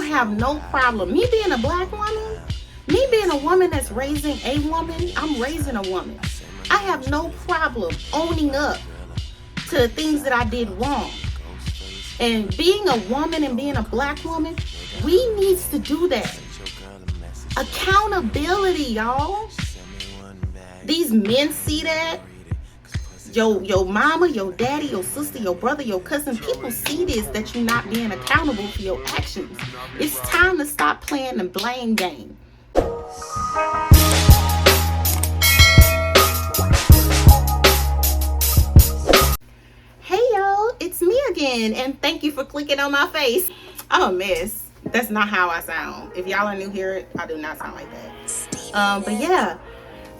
have no problem. Me being a black woman, me being a woman that's raising a woman, I'm raising a woman. I have no problem owning up to the things that I did wrong. And being a woman and being a black woman, we need to do that. Accountability, y'all. These men see that. Your mama, your daddy, your sister, your brother, your cousin, people see this, that you're not being accountable for your actions. It's time to stop playing the blame game. Hey y'all, it's me again, and thank you for clicking on my face. I'm a mess. That's not how I sound. If y'all are new here, I do not sound like that. But yeah.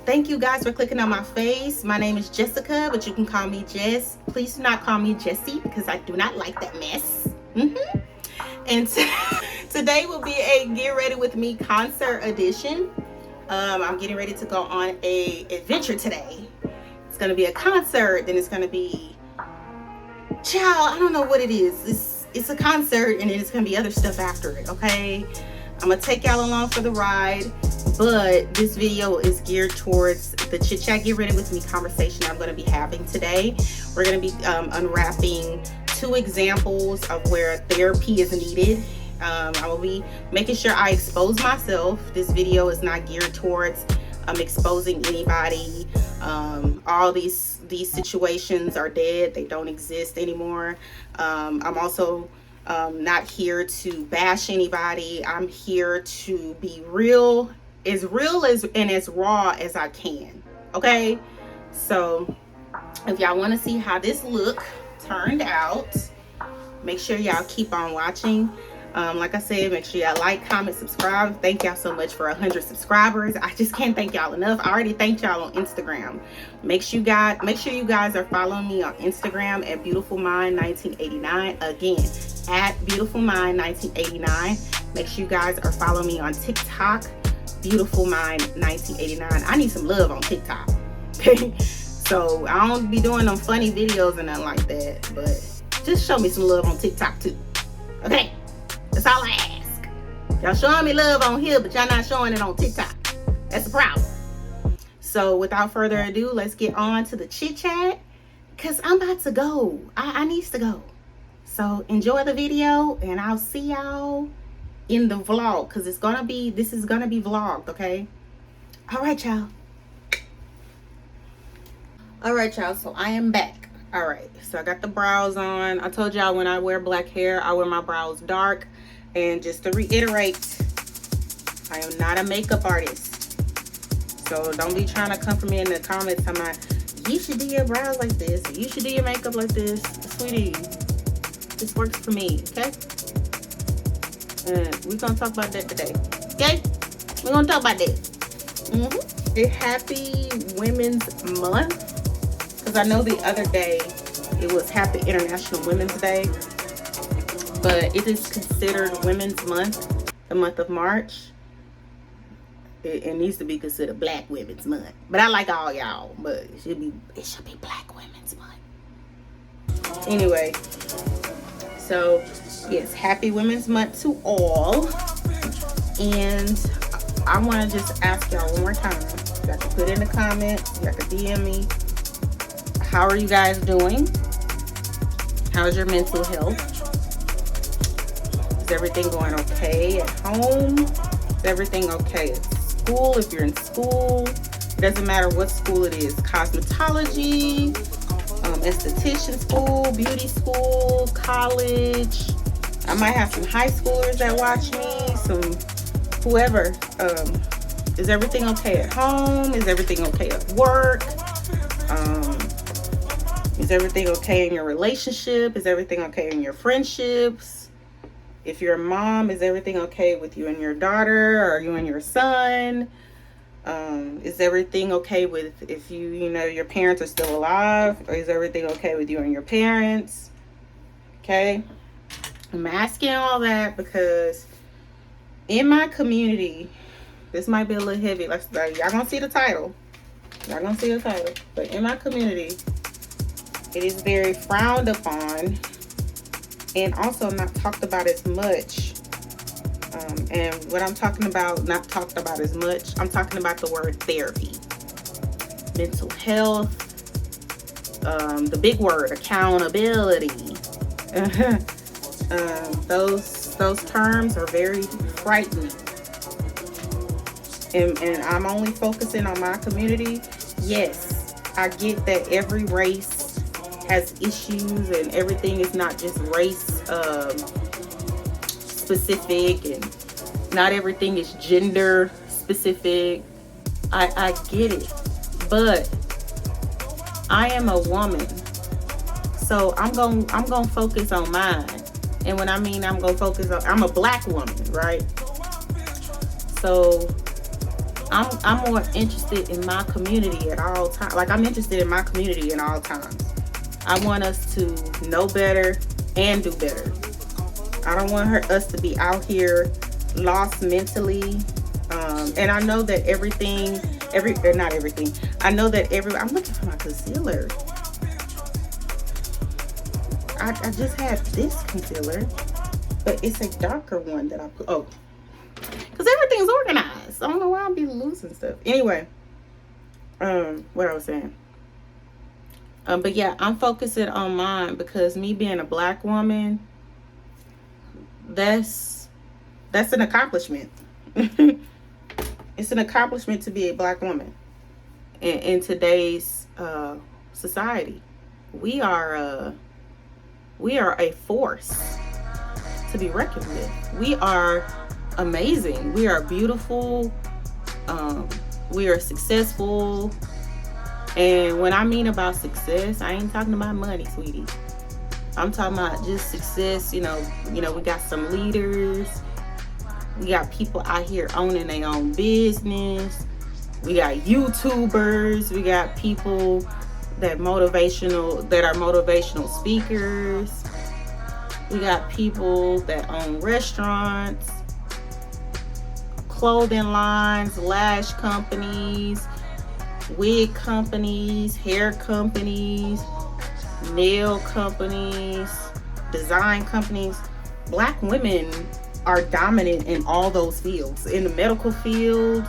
Thank you guys for clicking on my face. My name is Jessica, but you can call me Jess. Please do not call me Jessie because I do not like that mess. And today will be a Get Ready With Me concert edition. I'm getting ready to go on a adventure today. It's going to be a concert, then it's going to be, child, I don't know what it is. It's a concert, and then it's going to be other stuff after it, okay? I'm going to take y'all along for the ride. But this video is geared towards the chit chat Get Ready With Me conversation I'm going to be having today. We're going to be unwrapping 2 examples of where therapy is needed. I will be making sure I expose myself. This video is not geared towards exposing anybody. All these situations are dead. They don't exist anymore. I'm also not here to bash anybody. I'm here to be real as and as raw as I can. Okay, so if y'all want to see how this look turned out, make sure y'all keep on watching. Like I said, make sure y'all like, comment, subscribe. Thank y'all so much for 100 subscribers. I just can't thank y'all enough. I already thanked y'all on Instagram. Make sure you guys are following me on Instagram at beautifulmind1989. Again, at beautifulmind1989. Make sure you guys are following me on TikTok, beautifulmind1989. I need some love on TikTok. Okay, so I don't be doing them funny videos and nothing like that, but just show me some love on TikTok too. Okay, that's all I ask. Y'all showing me love on here, but y'all not showing it on TikTok. That's the problem. So without further ado, let's get on to the chit chat, because I'm about to go. I need to go. So enjoy the video, and I'll see y'all in the vlog, because this is gonna be vlogged. Okay, all right y'all. So I am back. All right, so I got the brows on. I told y'all when I wear black hair, I wear my brows dark. And just to reiterate, I am not a makeup artist, so don't be trying to come for me in the comments talking about, you should do your brows like this, or you should do your makeup like this. Sweetie, this works for me. Okay, we're gonna talk about that today. Okay, we're gonna talk about that. A happy Women's Month, because I know the other day it was Happy International Women's Day, but it is considered Women's Month, the month of March. It needs to be considered Black Women's Month, but I like all y'all, but it should be Black Women's Month. Anyway, so yes, Happy Women's Month to all. And I want to just ask y'all one more time. You got to put in the comments, you got to DM me. How are you guys doing? How's your mental health? Is everything going okay at home? Is everything okay at school? If you're in school, it doesn't matter what school it is. Cosmetology, esthetician school, beauty school, college. I might have some high schoolers that watch me, some whoever. Is everything okay at home? Is everything okay at work? Is everything okay in your relationship? Is everything okay in your friendships? If you're a mom, is everything okay with you and your daughter, or you and your son? Is everything okay with if your parents are still alive, or is everything okay with you and your parents? Okay, I'm asking all that because in my community, this might be a little heavy. Like y'all gonna see the title. But in my community, it is very frowned upon and also not talked about as much And what I'm talking about, not talked about as much, I'm talking about the word therapy, mental health, the big word, accountability. Those terms are very frightening. And I'm only focusing on my community. Yes, I get that every race has issues and everything is not just race specific, and not everything is gender specific. I get it, but I am a woman, so I'm gonna focus on mine. And when I mean I'm gonna focus on, I'm a black woman, right? So I'm more interested in my community at all times. Like, I'm interested in my community at all times. I want us to know better and do better. I don't want us to be out here lost mentally. And I know that not everything. I know that I'm looking for my concealer. I just had this concealer, but it's a darker one that I put. Oh, because everything's organized. I don't know why I'll be losing stuff. Anyway, what I was saying. But yeah, I'm focusing on mine because me being a black woman, that's an accomplishment. It's an accomplishment to be a black woman in today's society. We are a force to be reckoned with. We are amazing. We are beautiful. We are successful. And when I mean about success, I ain't talking about money, sweetie. I'm talking about just success. You know, we got some leaders. We got people out here owning their own business. We got YouTubers. We got people that are motivational speakers. We got people that own restaurants, clothing lines, lash companies, wig companies, hair companies, nail companies, design companies. Black women are dominant in all those fields. In the medical field,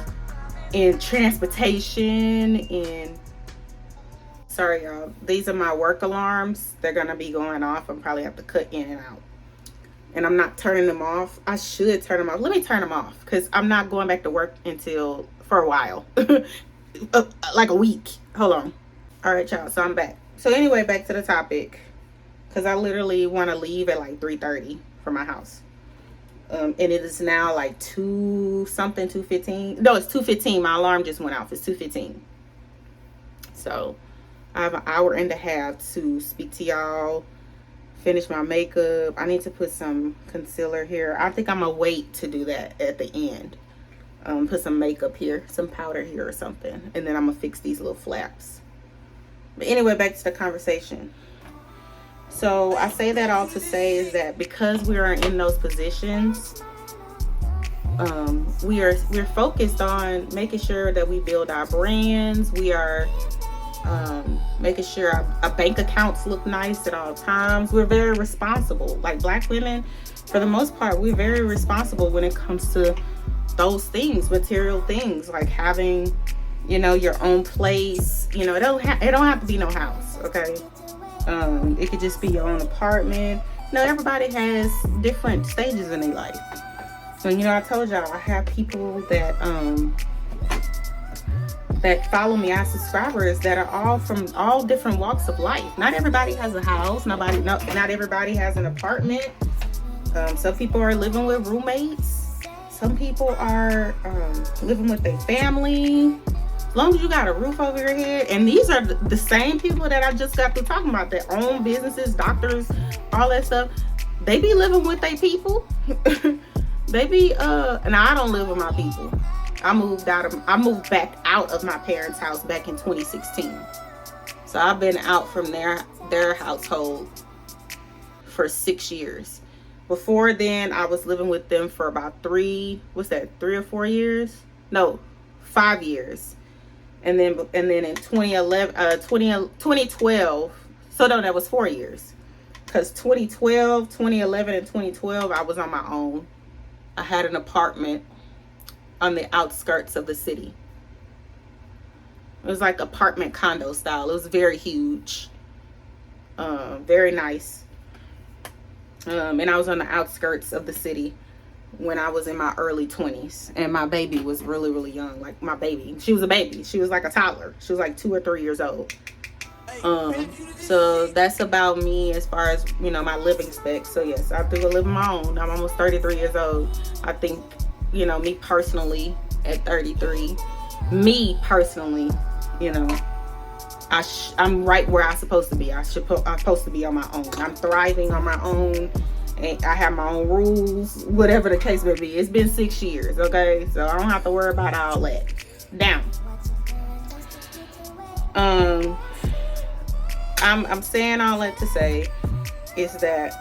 in transportation, sorry y'all, these are my work alarms. They're gonna be going off. I'm probably have to cut in and out. And I'm not turning them off. I should turn them off. Let me turn them off, because I'm not going back to work for a while. Like a week. Hold on. All right, y'all, so I'm back. So anyway, back to the topic, because I literally want to leave at like 3:30 from my house. And it is now like 2:15. No, it's 2:15. My alarm just went off. It's 2:15. So I have an hour and a half to speak to y'all, finish my makeup. I need to put some concealer here. I think I'm gonna wait to do that at the end. Put some makeup here, some powder here or something, and then I'm gonna fix these little flaps. But anyway, back to the conversation. So I say that all to say is that because we are in those positions, we're focused on making sure that we build our brands. We are making sure our bank accounts look nice at all times. We're very responsible. Like, black women, for the most part, we're very responsible when it comes to those things, material things, like having, your own place. It don't have to be no house, okay? It could just be your own apartment. Everybody has different stages in their life. So, I told y'all I have people that follow me, as subscribers, that are all from all different walks of life. Not everybody has a house. Not everybody has an apartment. Some people are living with roommates. Some people are living with their family. As long as you got a roof over your head. And these are the same people that I just got to talking about, that own businesses, doctors, all that stuff. They be living with their people. They be and I don't live with my people. I moved back out of my parents' house back in 2016. So I've been out from their household for 6 years. Before then, I was living with them for about 3 or 4 years? No, 5 years. And then in 2012, so no, that was 4 years. Because 2011, and 2012, I was on my own. I had an apartment on the outskirts of the city. It was like apartment condo style. It was very huge, very nice. And I was on the outskirts of the city when I was in my early 20s, and my baby was really, really young. Like, my baby, she was a baby. She was like a toddler. She was like 2 or 3 years old. So that's about me as far as, you know, my living specs. So yes, I do live on my own. I'm almost 33 years old. I think, you know, me personally at 33, you know, I'm right where I'm supposed to be. I'm supposed to be on my own. I'm thriving on my own. And I have my own rules, whatever the case may be. It's been 6 years, okay? So I don't have to worry about all that. Now, I'm saying all that to say is that,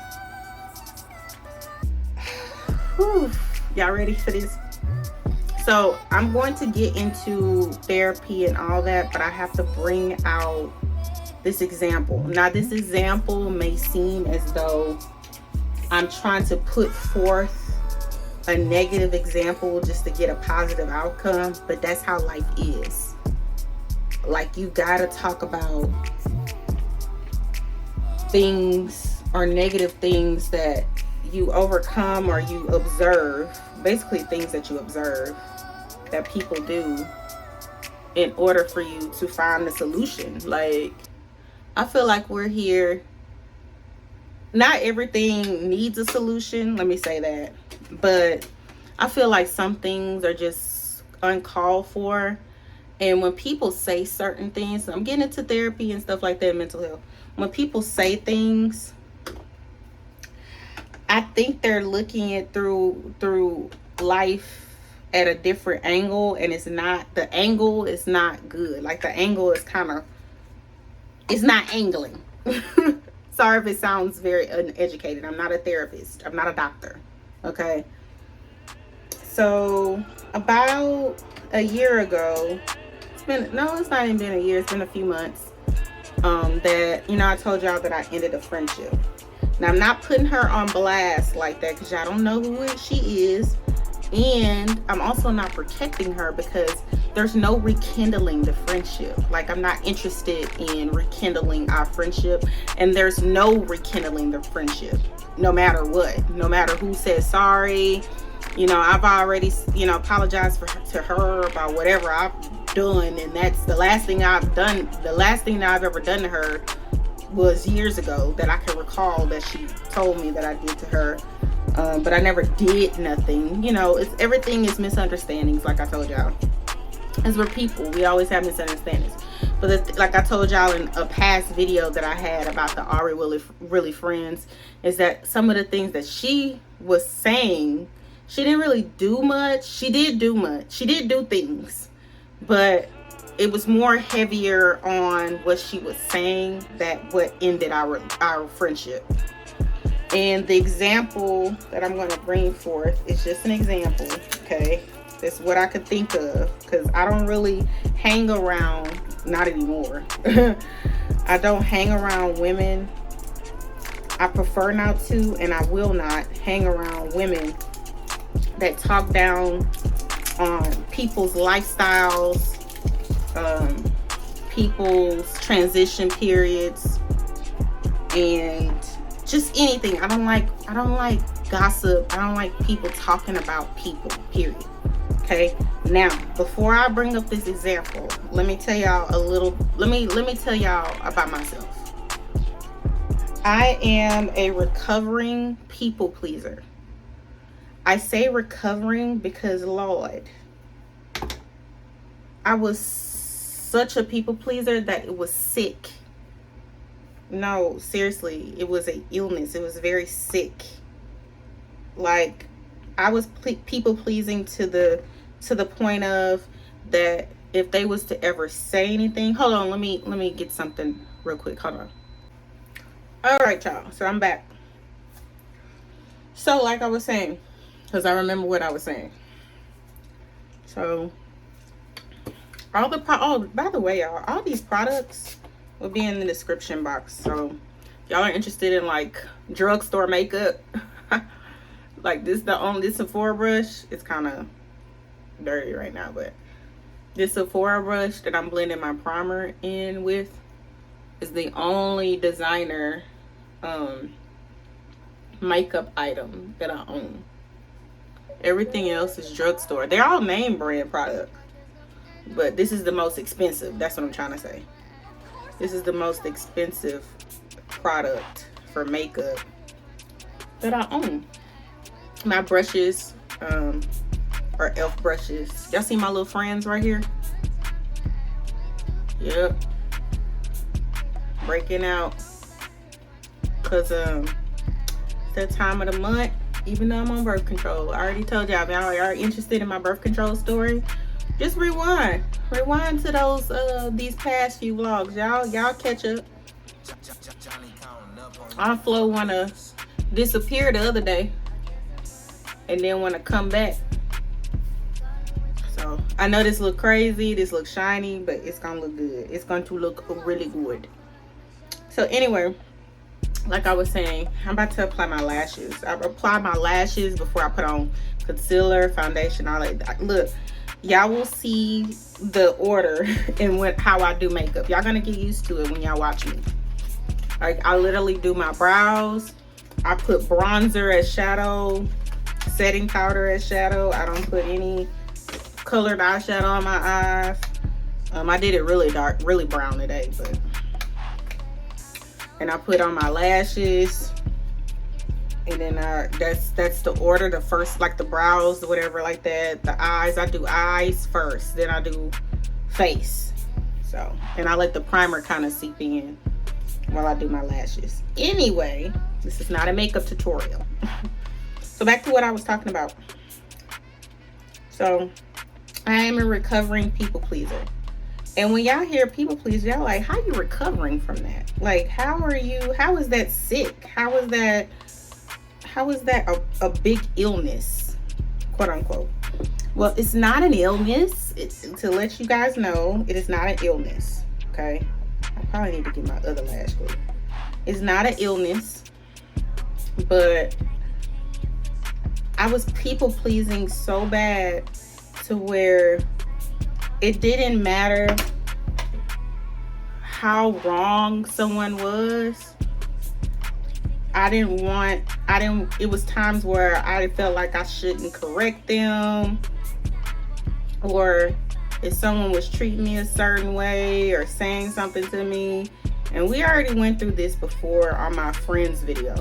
whew, y'all ready for this? So I'm going to get into therapy and all that, but I have to bring out this example. Now, this example may seem as though I'm trying to put forth a negative example just to get a positive outcome, but that's how life is. Like, you gotta talk about things or negative things that you overcome or you observe, basically things that you observe that people do in order for you to find the solution. Like, I feel like we're here. Not everything needs a solution, let me say that. But I feel like some things are just uncalled for. And when people say certain things, I'm getting into therapy and stuff like that, mental health. When people say things, I think they're looking at through life at a different angle, and the angle is not good. Like, the angle is it's not angling. Sorry if it sounds very uneducated. I'm not a therapist. I'm not a doctor. Okay. So about a year ago, it's not even been a year. It's been a few months. That, you know, I told y'all that I ended a friendship. Now, I'm not putting her on blast like that because y'all don't know who she is. And I'm also not protecting her because there's no rekindling the friendship. Like, I'm not interested in rekindling our friendship, and there's no rekindling the friendship, no matter what, no matter who says sorry. You know, I've already, you know, apologized to her about whatever I've done, and that's the last thing I've done. The last thing that I've ever done to her was years ago that I can recall that she told me that I did to her. But I never did nothing. You know, everything is misunderstandings, like I told y'all. As we're people, we always have misunderstandings. But like I told y'all in a past video that I had about the Are We Really Friends, is that some of the things that she was saying, she didn't really do much. She did do much. She did do things. But it was more heavier on what she was saying that what ended our friendship. And the example that I'm going to bring forth is just an example, okay? That's what I could think of, because I don't really hang around, not anymore. I don't hang around women. I prefer not to, and I will not hang around women that talk down on people's lifestyles, people's transition periods, and just anything. I don't like gossip. I don't like people talking about people, period. Okay? Now, before I bring up this example, let me tell y'all let me tell y'all about myself. I am a recovering people pleaser. I say recovering because, Lord, I was such a people pleaser that it was sick. No, seriously, it was an illness. It was very sick. Like, I was people pleasing to the point of that if they was to ever say anything. Hold on, let me get something real quick. Hold on. All right, y'all. So I'm back. So, like I was saying, because I remember what I was saying. So, by the way, y'all, all these products will be in the description box. So y'all are interested in like drugstore makeup, Like this Sephora brush. It's kind of dirty right now, but this Sephora brush that I'm blending my primer in with is the only designer makeup item that I own. Everything else is drugstore. They're all name brand product, but this is the most expensive. That's what I'm trying to say. This is the most expensive product for makeup that I own. My brushes are e.l.f. brushes. Y'all see my little friends right here? Yep. Breaking out. Cause it's that time of the month. Even though I'm on birth control, I already told y'all. If y'all are interested in my birth control story, just rewind to those these past few vlogs. Y'all catch up. Our flow wanna disappear the other day and then wanna come back. So I know this look crazy, this looks shiny, but it's gonna look good. It's going to look really good. So anyway, like I was saying, I'm about to apply my lashes. I apply my lashes before I put on concealer, foundation, all that. Look, y'all will see the order and how I do makeup. Y'all gonna get used to it when y'all watch me. Like, I literally do my brows. I put bronzer as shadow, setting powder as shadow. I don't put any colored eyeshadow on my eyes. I did it really dark, really brown today, but. And I put on my lashes, and then that's the order. The first, like the brows, whatever, like that. The eyes, I do eyes first, then I do face. So, and I let the primer kind of seep in while I do my lashes. Anyway, this is not a makeup tutorial. So back to what I was talking about. So I am a recovering people pleaser. And when y'all hear people please, y'all like, how you recovering from that? Like, how is that sick? How is that a big illness, quote unquote? Well, it's not an illness. It's to let you guys know, it is not an illness. Okay. I probably need to get my other lash glue. It's not an illness, but I was people pleasing so bad to where it didn't matter how wrong someone was. It was times where I felt like I shouldn't correct them, or if someone was treating me a certain way or saying something to me. And we already went through this before on my friends video.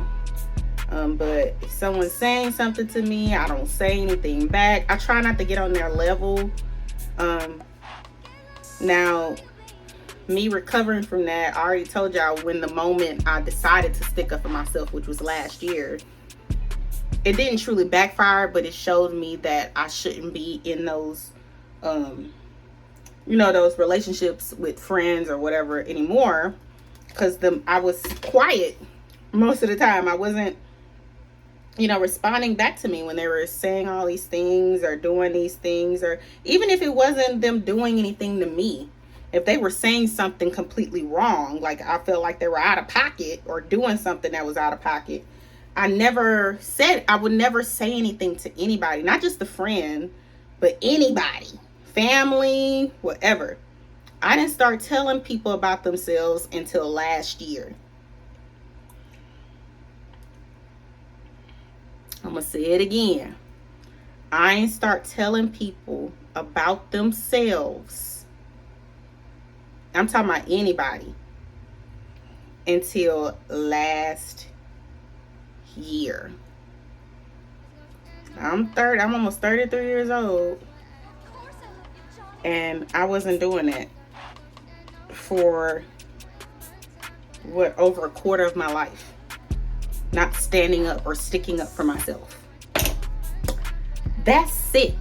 But if someone's saying something to me, I don't say anything back. I try not to get on their level. Now, me recovering from that, I already told y'all when the moment I decided to stick up for myself, which was last year, it didn't truly backfire, but it showed me that I shouldn't be in those, those relationships with friends or whatever anymore, because I was quiet most of the time. I wasn't, responding back to me when they were saying all these things or doing these things, or even if it wasn't them doing anything to me. If they were saying something completely wrong, like I felt like they were out of pocket or doing something that was out of pocket, I would never say anything to anybody, not just the friend, but anybody, family, whatever. I didn't start telling people about themselves until last year. I'm going to say it again. I ain't start telling people about themselves, I'm talking about anybody, until last year. I'm almost 33 years old, and I wasn't doing that for over a quarter of my life. Not standing up or sticking up for myself. That's sick.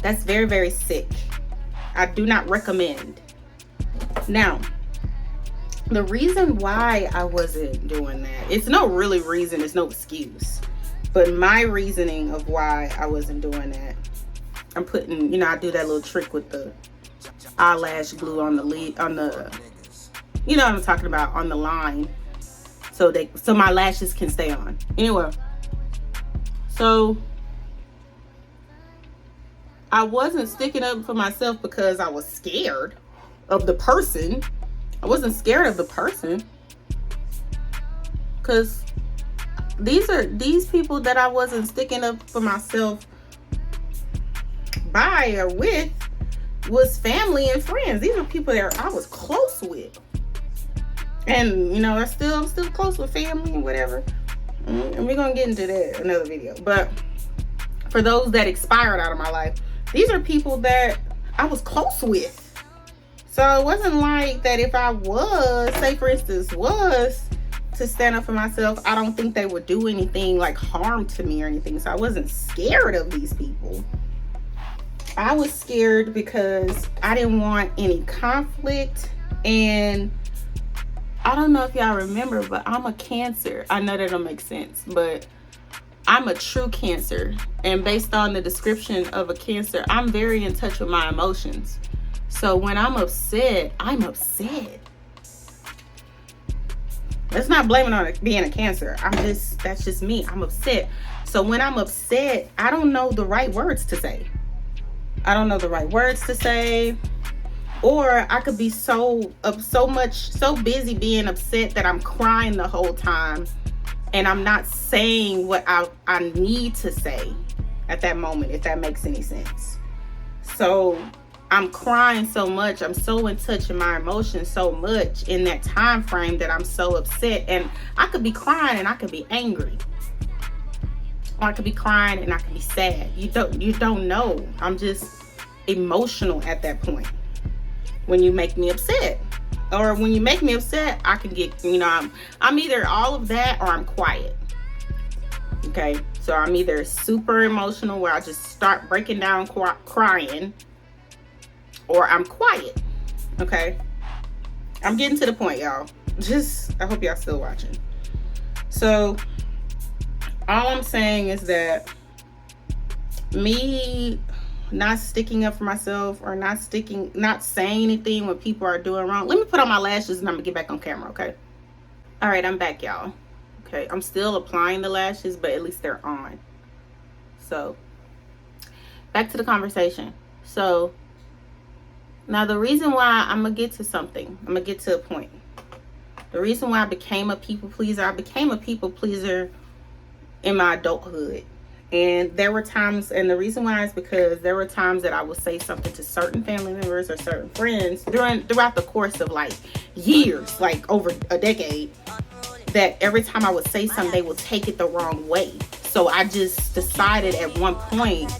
That's very, very sick. I do not recommend. Now, the reason why I wasn't doing that, it's no really reason, it's no excuse. But my reasoning of why I wasn't doing that, I'm putting, I do that little trick with the eyelash glue on the lid, on the, what I'm talking about, on the line. So my lashes can stay on. Anyway, So I wasn't sticking up for myself because I was scared of the person. I wasn't scared of the person, because these people that I wasn't sticking up for myself by or with was family and friends. These are people that I was close with, and you know, I'm still close with family and whatever. And we're gonna get into that another video. But for those that expired out of my life, these are people that I was close with. So it wasn't like that if I was, say for instance, was to stand up for myself, I don't think they would do anything like harm to me or anything. So I wasn't scared of these people. I was scared because I didn't want any conflict. And I don't know if y'all remember, but I'm a Cancer. I know that don't make sense, but I'm a true Cancer. And based on the description of a Cancer, I'm very in touch with my emotions. So when I'm upset, I'm upset. Let's not blame it on being a Cancer. That's just me. I'm upset. So when I'm upset, I don't know the right words to say. I don't know the right words to say. Or I could be so busy being upset that I'm crying the whole time and I'm not saying what I need to say at that moment, if that makes any sense. So I'm crying so much, I'm so in touch with my emotions so much in that time frame that I'm so upset. And I could be crying and I could be angry, or I could be crying and I could be sad. You don't know. I'm just emotional at that point when you make me upset. Or when you make me upset, I can get, you know, I'm either all of that or I'm quiet. Okay, so I'm either super emotional where I just start breaking down crying, or I'm quiet. Okay, I'm getting to the point, y'all. I hope y'all still watching. So all I'm saying is that me not sticking up for myself, or not saying anything when people are doing wrong. Let me put on my lashes and I'm gonna get back on camera, okay? All right, I'm back, y'all. Okay, I'm still applying the lashes, but at least they're on. So back to the conversation. So now the reason why I'm gonna get to something, I'm gonna get to a point. The reason why I became a people pleaser, in my adulthood. And there were times, and the reason why is because there were times that I would say something to certain family members or certain friends throughout the course of like years, like over a decade, that every time I would say something, they would take it the wrong way. So I just decided at one point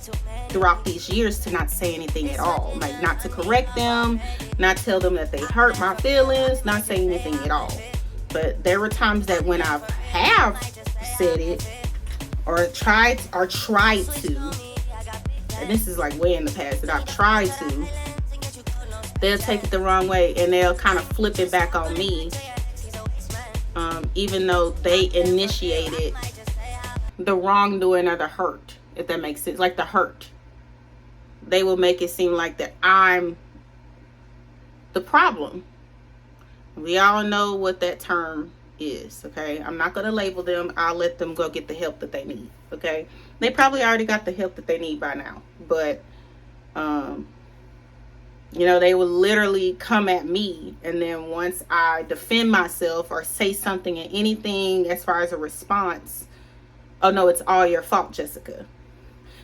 throughout these years to not say anything at all, like not to correct them, not tell them that they hurt my feelings, not say anything at all. But there were times that when I have said it, or tried to, and this is like way in the past, that I've tried to, they'll take it the wrong way and they'll kind of flip it back on me, even though they initiated the wrongdoing or the hurt, if that makes sense. Like the hurt, they will make it seem like that I'm the problem. We all know what that term is, okay? I'm not going to label them. I'll let them go get the help that they need, okay? They probably already got the help that they need by now, but you know, they will literally come at me, and then once I defend myself or say something and anything as far as a response, oh no, it's all your fault, Jessica.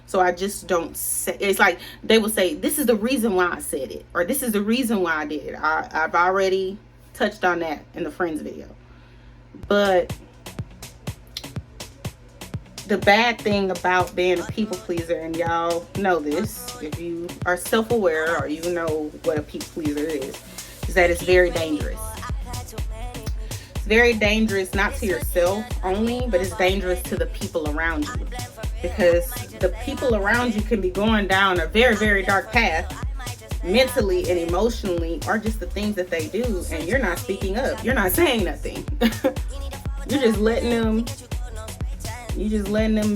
So I just don't say. It's like they will say, this is the reason why I said it, or this is the reason why I did it. I've already touched on that in the Friends video. But the bad thing about being a people pleaser, and y'all know this if you are self-aware or you know what a people pleaser is that it's very dangerous. It's very dangerous, not to yourself only, but it's dangerous to the people around you, because the people around you can be going down a very, very dark path mentally and emotionally, or just the things that they do, and you're not speaking up, you're not saying nothing. You're just letting them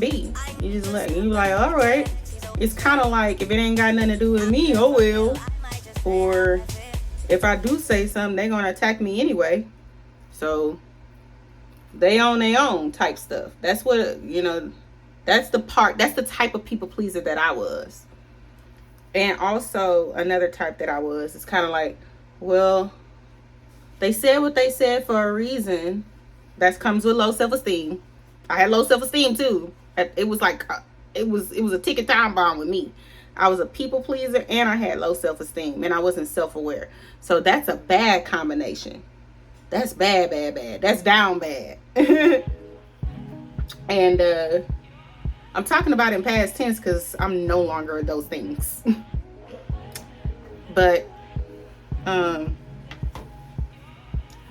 be. You like, all right. It's kind of like, if it ain't got nothing to do with me, oh well. Or if I do say something, they're gonna attack me anyway, so they on their own type stuff. That's what That's the type of people pleaser that I was. And also another type that I was is kind of like, well, they said what they said for a reason. That comes with low self-esteem. I had low self-esteem too. It was like, it was a ticking time bomb with me. I was a people pleaser and I had low self-esteem and I wasn't self-aware. So that's a bad combination. That's bad. That's down bad. And I'm talking about in past tense because I'm no longer those things. But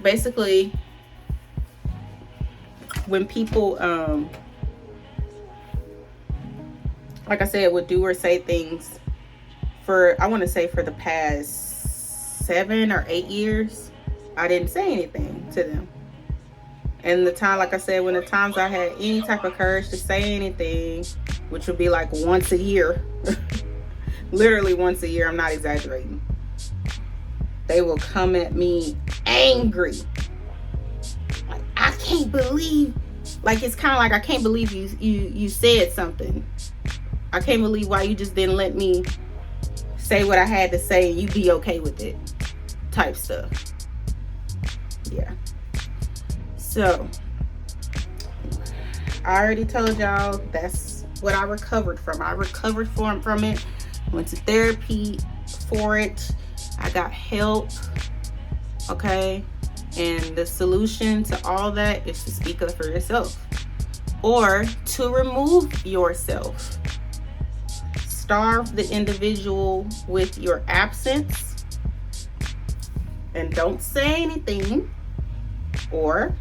basically, when people like I said, would do or say things I want to say for the past 7 or 8 years, I didn't say anything to them. And the time, like I said, when the times I had any type of courage to say anything, which would be like once a year, literally once a year, I'm not exaggerating, they will come at me angry. Like, I can't believe, like, it's kind of like, I can't believe you said something. I can't believe why you just didn't let me say what I had to say and you be okay with it, type stuff. Yeah. So, I already told y'all that's what I recovered from. I recovered from it. Went to therapy for it. I got help. Okay? And the solution to all that is to speak up for yourself. Or to remove yourself. Starve the individual with your absence. And don't say anything. Or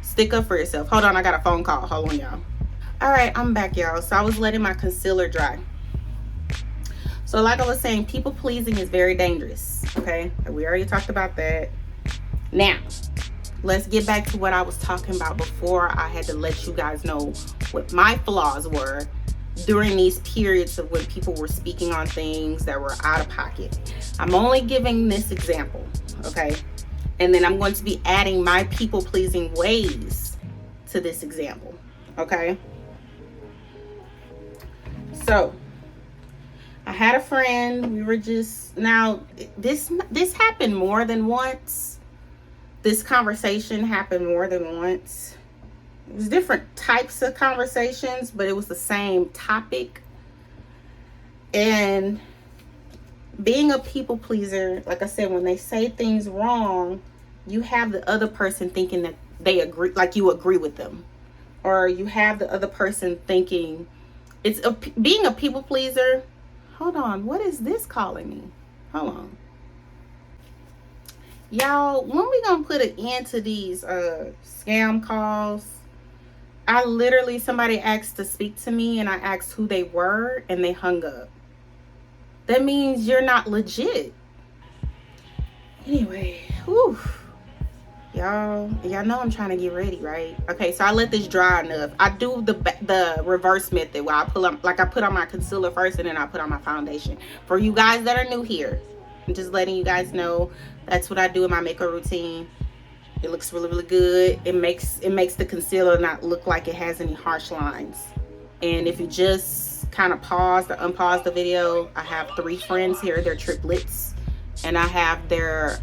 stick up for yourself. Hold on, I got a phone call. Hold on, y'all. All right, I'm back, y'all. So I was letting my concealer dry. So like I was saying, people pleasing is very dangerous. Okay, we already talked about that. Now, let's get back to what I was talking about before I had to let you guys know what my flaws were during these periods of when people were speaking on things that were out of pocket. I'm only giving this example, okay? And then I'm going to be adding my people-pleasing ways to this example, okay? So, I had a friend. We were just, now, this happened more than once. This conversation happened more than once. It was different types of conversations, but it was the same topic. And being a people pleaser, like I said, when they say things wrong, you have the other person thinking that they agree, like you agree with them. Or you have the other person thinking, being a people pleaser. Hold on, what is this calling me? Hold on. Y'all, when we gonna put an end to these scam calls? I literally, somebody asked to speak to me and I asked who they were and they hung up. That means you're not legit. Anyway, whew. Y'all know I'm trying to get ready, right? Okay, so I let this dry enough. I do the reverse method where I put on my concealer first and then I put on my foundation. For you guys that are new here, I'm just letting you guys know that's what I do in my makeup routine. It looks really, really good. It makes the concealer not look like it has any harsh lines. And if you just kind of pause or unpause the video, I have 3 friends here. They're triplets. And I have their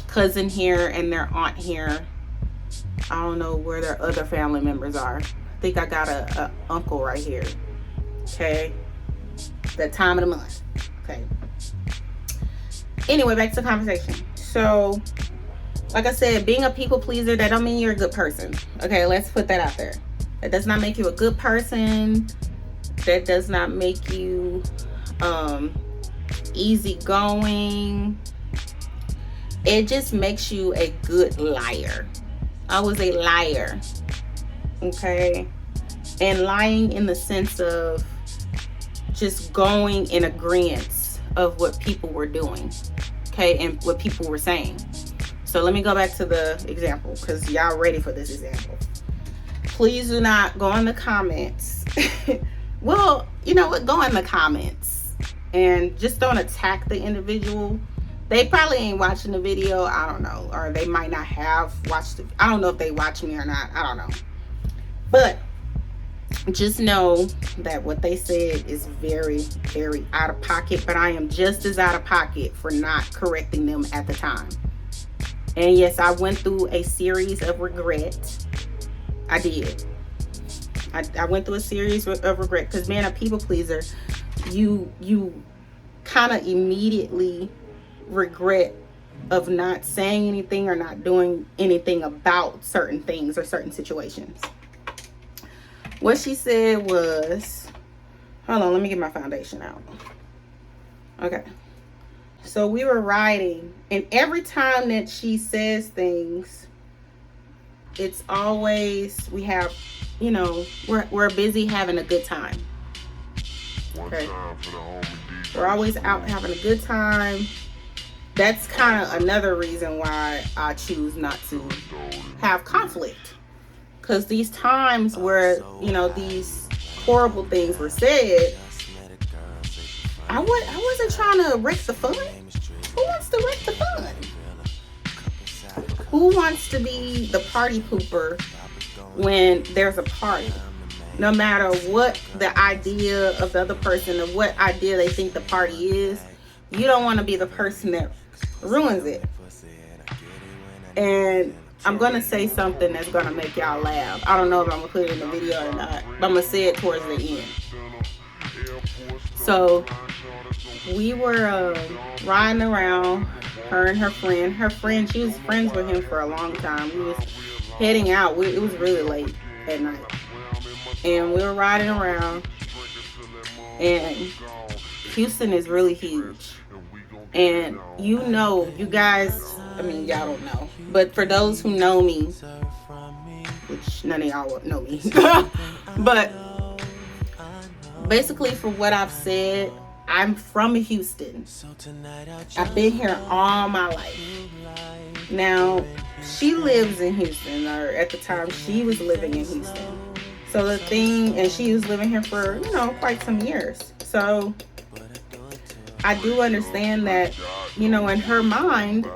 cousin here and their aunt here. I don't know where their other family members are. I think I got a uncle right here. Okay. That time of the month. Okay. Anyway, back to the conversation. So, like I said, being a people pleaser, that don't mean you're a good person. Okay, let's put that out there. That does not make you a good person. That does not make you easygoing. It just makes you a good liar. I was a liar. Okay? And lying in the sense of just going in agreement of what people were doing. Okay? And what people were saying. So let me go back to the example because y'all ready for this example. Please do not go in the comments. Well, you know what? Go in the comments and just don't attack the individual. They probably ain't watching the video. I don't know. Or they might not have watched it. I don't know if they watch me or not. I don't know. But just know that what they said is very, very out of pocket, but I am just as out of pocket for not correcting them at the time. And yes, I went through a series of regret. I did. I went through a series of regret because, being a people pleaser, you kind of immediately regret of not saying anything or not doing anything about certain things or certain situations. What she said was, hold on, let me get my foundation out. Okay. So we were riding, and every time that she says things, it's always, we have, you know, we're busy having a good time. Okay. We're always out having a good time. That's kind of another reason why I choose not to have conflict. Because these times where, you know, these horrible things were said, I wasn't trying to wreck the fun. Who wants to wreck the fun? Who wants to be the party pooper when there's a party? No matter what the idea of the other person or what idea they think the party is, you don't want to be the person that ruins it. And I'm going to say something that's going to make y'all laugh. I don't know if I'm going to put it in the video or not, but I'm going to say it towards the end. So, we were riding around, her and her friend. Her friend, she was friends with him for a long time. We was heading out. It was really late at night. And we were riding around. And Houston is really huge. And you know, you guys, I mean, y'all don't know. But for those who know me, which none of y'all would know me. But basically, for what I've said, I'm from Houston. I've been here all my life. Now, she lives in Houston, or at the time she was living in Houston. So the thing, and she was living here for, you know, quite some years. So I do understand that, you know, in her mind,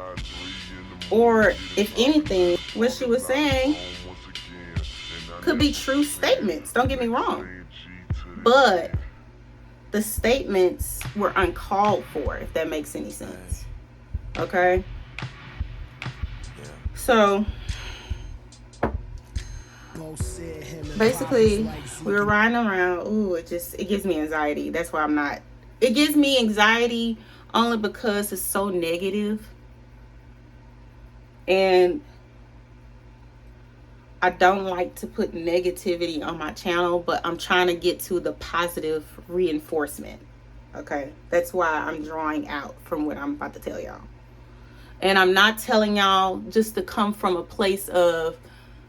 or if anything, what she was saying could be true statements. Don't get me wrong. But the statements were uncalled for, if that makes any sense. Okay? So basically, we were riding around. Ooh, it gives me anxiety. That's why I'm not. It gives me anxiety only because it's so negative. And I don't like to put negativity on my channel, but I'm trying to get to the positive reinforcement. Okay? That's why I'm drawing out from what I'm about to tell y'all. And I'm not telling y'all just to come from a place of,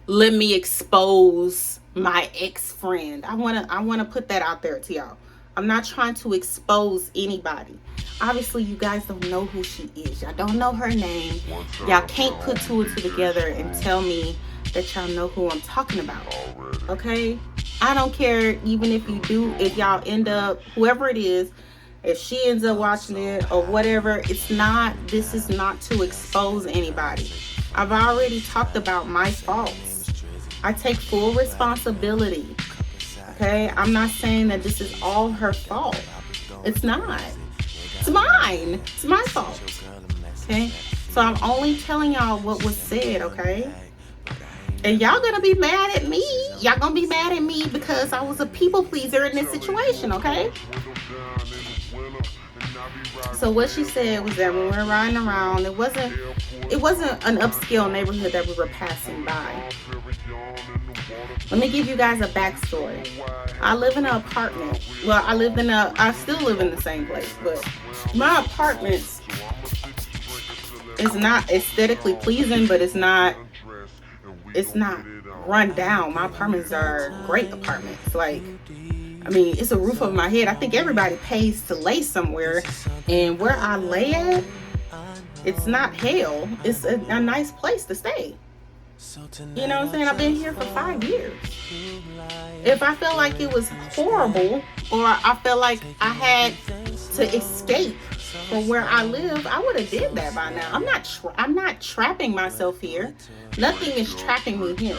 let me expose my ex-friend. I wanna put that out there to y'all. I'm not trying to expose anybody. Obviously, you guys don't know who she is. Y'all don't know her name. Y'all can't put two and two together and tell me that y'all know who I'm talking about. Okay? I don't care even if you do, if y'all end up, whoever it is, if she ends up watching it or whatever, this is not to expose anybody. I've already talked about my faults. I take full responsibility. Okay? I'm not saying that this is all her fault. It's not. It's mine. It's my fault. Okay? So I'm only telling y'all what was said, okay? And y'all gonna be mad at me. Y'all gonna be mad at me because I was a people pleaser in this situation, okay? So what she said was that when we were riding around, it wasn't an upscale neighborhood that we were passing by. Let me give you guys a backstory. I live in an apartment. Well, I still live in the same place, but my apartment is not aesthetically pleasing, but it's not run down. My apartments are great apartments. Like, I mean, it's a roof over my head. I think everybody pays to lay somewhere, and where I lay at, it's not hell. It's a nice place to stay. You know what I'm saying? I've been here for 5 years. If I felt like it was horrible, or I felt like I had to escape from where I live, I would have did that by now. I'm not trapping myself here. Nothing is trapping me here.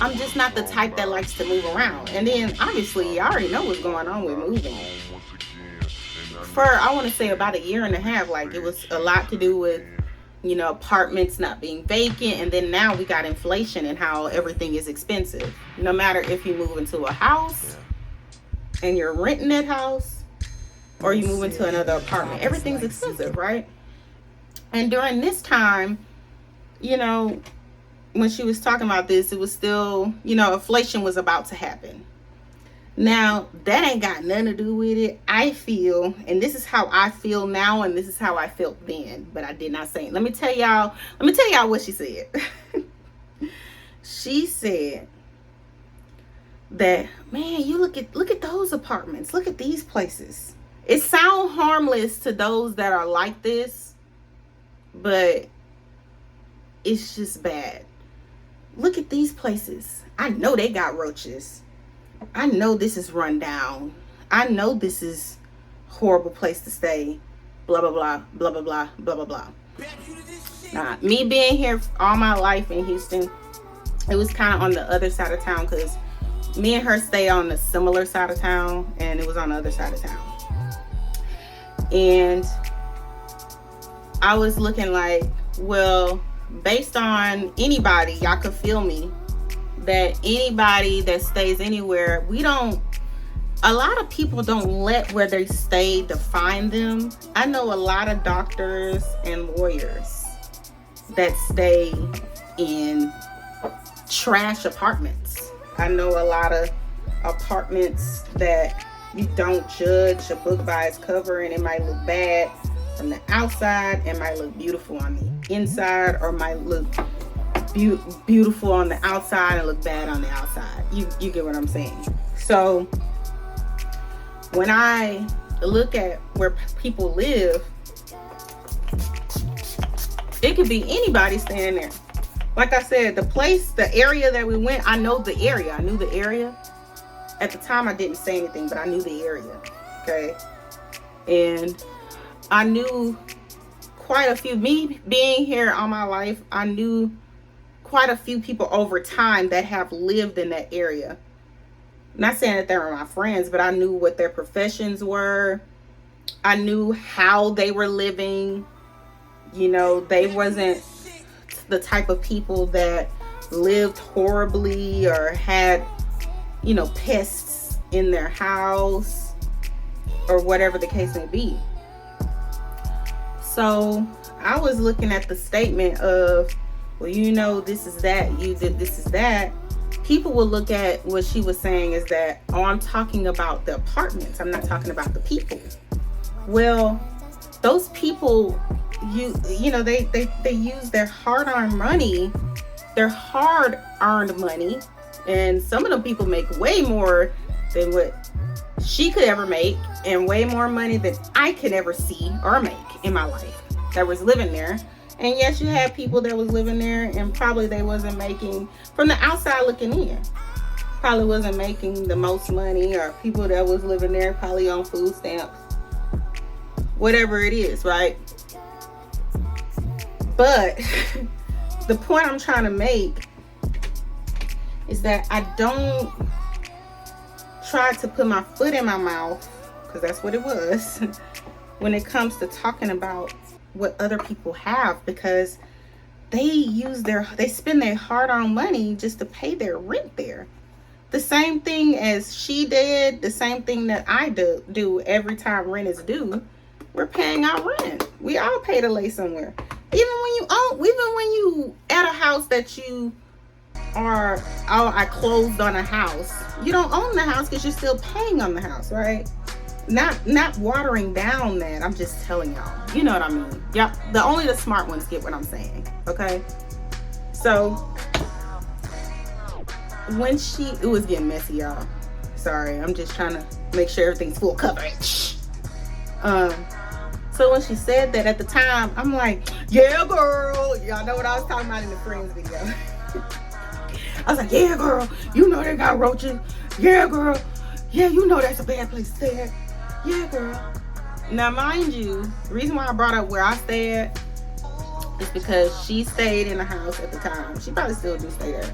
I'm just not the type that likes to move around. And then obviously I already know what's going on with moving. For I want to say about a year and a half, like it was a lot to do with, you know, apartments not being vacant, and then now we got inflation and how everything is expensive. No matter if you move into a house and you're renting that house, or you move into another apartment, everything's expensive, right? And during this time, you know, when she was talking about this, it was still, you know, inflation was about to happen. Now, that ain't got nothing to do with it. I feel, and this is how I feel now, and this is how I felt then, but I did not say it. Let me tell y'all what she said. She said that, man, you look at those apartments, look at these places. It sounds harmless to those that are like this, but it's just bad. Look at these places. I know they got roaches. I know this is run down. I know this is a horrible place to stay. Blah, blah, blah, blah, blah, blah, blah, blah, blah. Now, me being here all my life in Houston, it was kind of on the other side of town because me and her stay on the similar side of town, and it was on the other side of town. And I was looking like, well, based on anybody, y'all could feel me, that anybody that stays anywhere, a lot of people don't let where they stay define them. I know a lot of doctors and lawyers that stay in trash apartments. I know a lot of apartments that you don't judge a book by its cover, and it might look bad from the outside, it might look beautiful on the inside, or might look beautiful on the outside and look bad on the outside. You get what I'm saying? So when I look at where people live, it could be anybody staying there. Like I said, the area that we went, I know the area. I knew the area. At the time, I didn't say anything, but I knew the area, okay? And I knew quite a few, me being here all my life, I knew quite a few people over time that have lived in that area. Not saying that they were my friends, but I knew what their professions were. I knew how they were living. You know, they wasn't the type of people that lived horribly or had, you know, pests in their house or whatever the case may be. So I was looking at the statement of, well, you know, this is that, you did this is that. People will look at what she was saying is that, oh, I'm talking about the apartments, I'm not talking about the people. Well, those people, you know, they use their hard-earned money, and some of them people make way more than what she could ever make, and way more money than I could ever see or make in my life that was living there. And yes, you had people that was living there, and probably they wasn't making, from the outside looking in, probably wasn't making the most money, or people that was living there probably on food stamps, whatever it is, right? But the point I'm trying to make is that I don't try to put my foot in my mouth, because that's what it was, when it comes to talking about what other people have, because they spend their hard-earned money just to pay their rent there. The same thing as she did, the same thing that I do every time rent is due. We're paying our rent. We all pay to lay somewhere. Even when you at a house that you are, oh, I closed on a house. You don't own the house because you're still paying on the house, right? Not watering down that. I'm just telling y'all. You know what I mean? Yeah. Only the smart ones get what I'm saying. Okay. So when it was getting messy, y'all. Sorry, I'm just trying to make sure everything's full coverage. So when she said that at the time, I'm like, yeah, girl. Y'all know what I was talking about in the Friends video. I was like, yeah, girl. You know they got roaches. Yeah, girl. Yeah, you know that's a bad place to stay at. Yeah, girl. Now, mind you, the reason why I brought up where I stay at is because she stayed in the house at the time. She probably still do stay there.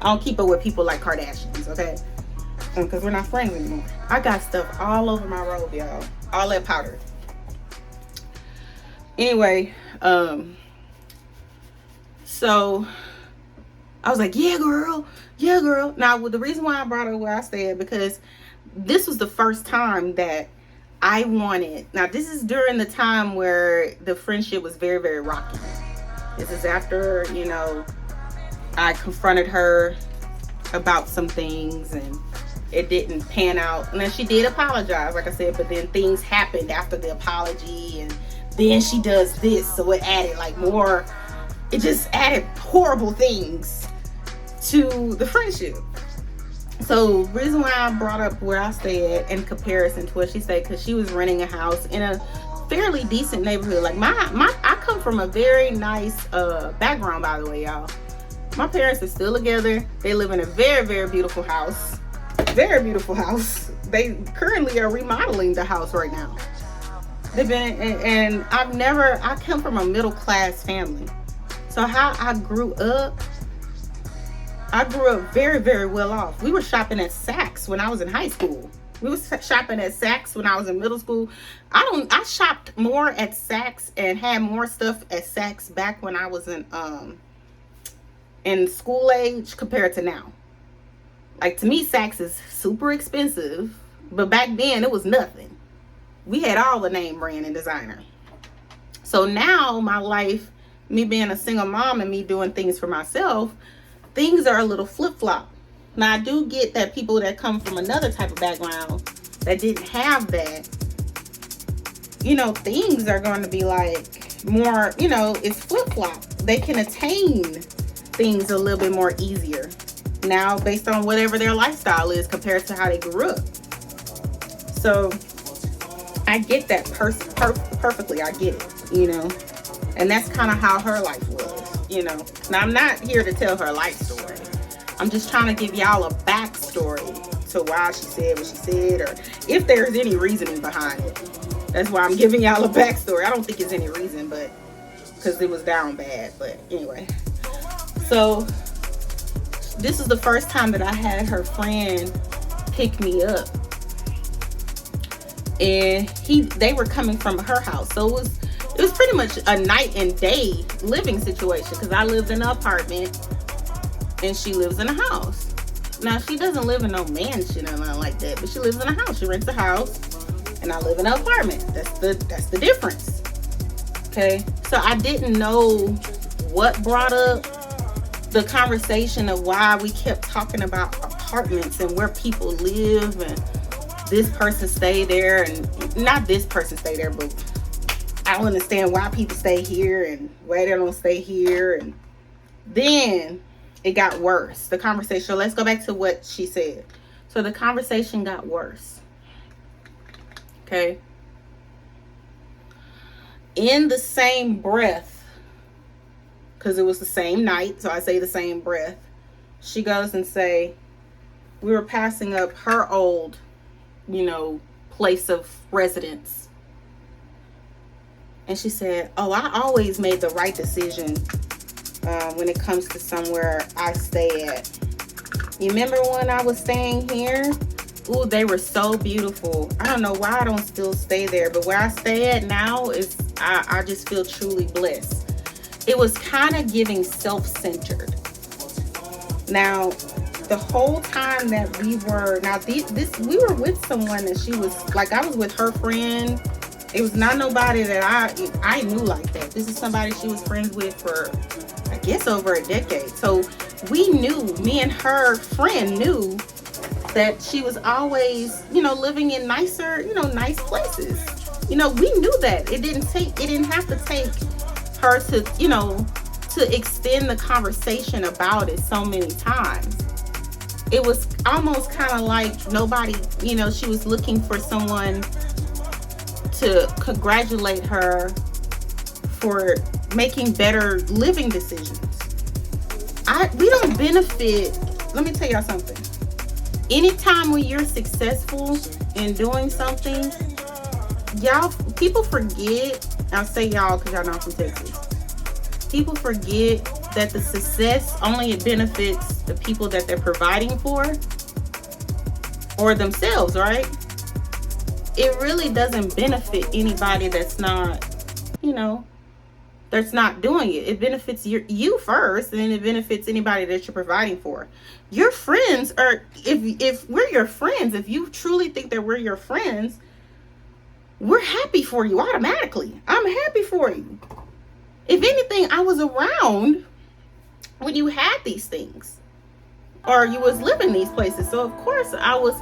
I don't keep up with people like Kardashians, okay? Because we're not friends anymore. I got stuff all over my robe, y'all. All that powder. Anyway, so I was like, yeah, girl. Yeah, girl. Now, the reason why I brought up where I stayed, because this was the first time that I wanted. Now, this is during the time where the friendship was very, very rocky. This is after, you know, I confronted her about some things and it didn't pan out. And then she did apologize, like I said, but then things happened after the apology, and then she does this, so it added like more, it just added horrible things to the friendship. So reason why I brought up where I stay at in comparison to what she said, because she was renting a house in a fairly decent neighborhood. Like I come from a very nice background, by the way, y'all. My parents are still together. They live in a very, very beautiful house. Very beautiful house. They currently are remodeling the house right now. They've been, and I come from a middle class family. So how I grew up very, very well off. We were shopping at Saks when I was in high school. We was shopping at Saks when I was in middle school. I shopped more at Saks and had more stuff at Saks back when I was in school age compared to now. Like, to me, Saks is super expensive, but back then it was nothing. We had all the name brand and designer. So now my life, me being a single mom and me doing things for myself, things are a little flip-flop. Now, I do get that people that come from another type of background that didn't have that, you know, things are going to be like more, you know, it's flip-flop. They can attain things a little bit more easier now based on whatever their lifestyle is compared to how they grew up. So I get that perfectly. I get it, you know, and that's kind of how her life was, you know. Now, I'm not here to tell her life story. I'm just trying to give y'all a backstory to why she said what she said, or if there's any reasoning behind it. That's why I'm giving y'all a backstory. I don't think it's any reason, but because it was down bad. But anyway, so this is the first time that I had her friend pick me up, and they were coming from her house, so it was pretty much a night and day living situation, because I lived in an apartment and she lives in a house. Now, she doesn't live in no mansion or nothing like that, but she lives in a house. She rents a house and I live in an apartment. That's the difference. Okay, so I didn't know what brought up the conversation of why we kept talking about apartments and where people live, and this person stay there, and not this person stay there, but I don't understand why people stay here and why they don't stay here. And then it got worse. The conversation, let's go back to what she said. So the conversation got worse. Okay. In the same breath, because it was the same night, so I say the same breath, she goes and say, we were passing up her old, you know, place of residence. And she said, oh, I always made the right decision when it comes to somewhere I stay at. You remember when I was staying here? Ooh, they were so beautiful. I don't know why I don't still stay there, but where I stay at now is, I just feel truly blessed. It was kind of giving self-centered. Now, the whole time that we were, we were with someone that she was, like, I was with her friend. It was not nobody that I knew like that. This is somebody she was friends with for, I guess, over a decade. So we knew, me and her friend knew that she was always, you know, living in nicer, you know, nice places. You know, we knew that. It didn't have to take her to, you know, to extend the conversation about it so many times. It was almost kind of like nobody, you know, she was looking for someone to congratulate her for making better living decisions. We don't benefit. Let me tell y'all something. Anytime when you're successful in doing something, y'all, people forget, I'll say y'all because y'all know I'm from Texas. People forget that the success only benefits the people that they're providing for or themselves, right? It really doesn't benefit anybody that's not, that's not doing it. It benefits you first, and then it benefits anybody that you're providing for. Your friends are, if we're your friends, if you truly think that we're your friends, we're happy for you automatically. I'm happy for you. If anything, I was around when you had these things, or you was living these places. So of course I was,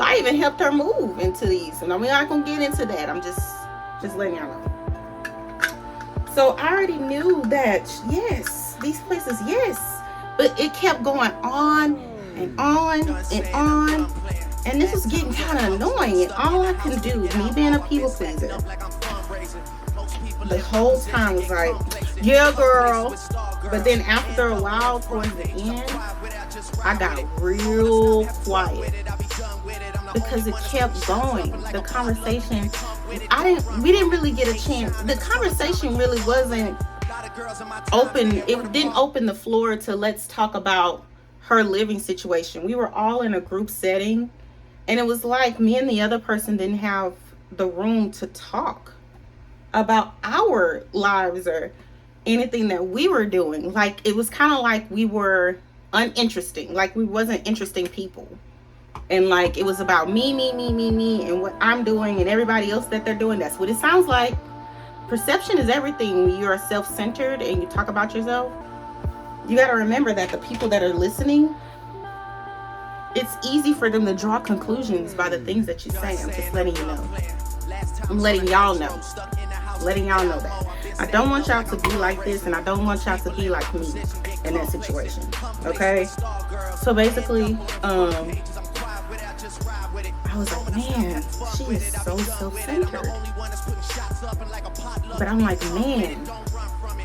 I even helped her move into these. And I'm not gonna get into that. I'm just letting y'all know. So I already knew that, yes, these places, yes. But it kept going on and on and on. And this was getting kind of annoying. And all I can do, me being a people pleaser, the whole time was like, yeah, girl. But then after a while, towards the end, I got real quiet because it kept going. The conversation, we didn't really get a chance. The conversation really wasn't open. It didn't open the floor to let's talk about her living situation. We were all in a group setting, and it was like me and the other person didn't have the room to talk about our lives or anything that we were doing. Like, it was kind of like we were uninteresting, like we wasn't interesting people, and like it was about me and what I'm doing and everybody else that they're doing. That's what it sounds like. Perception is everything. When you are self-centered and you talk about yourself, you got to remember that the people that are listening, it's easy for them to draw conclusions by the things that you say. I'm just letting you know. I'm letting y'all know. Letting y'all know that I don't want y'all to be like this, and I don't want y'all to be like me in that situation. Okay? So basically, I was like, man, she is so self-centered. But I'm like, man,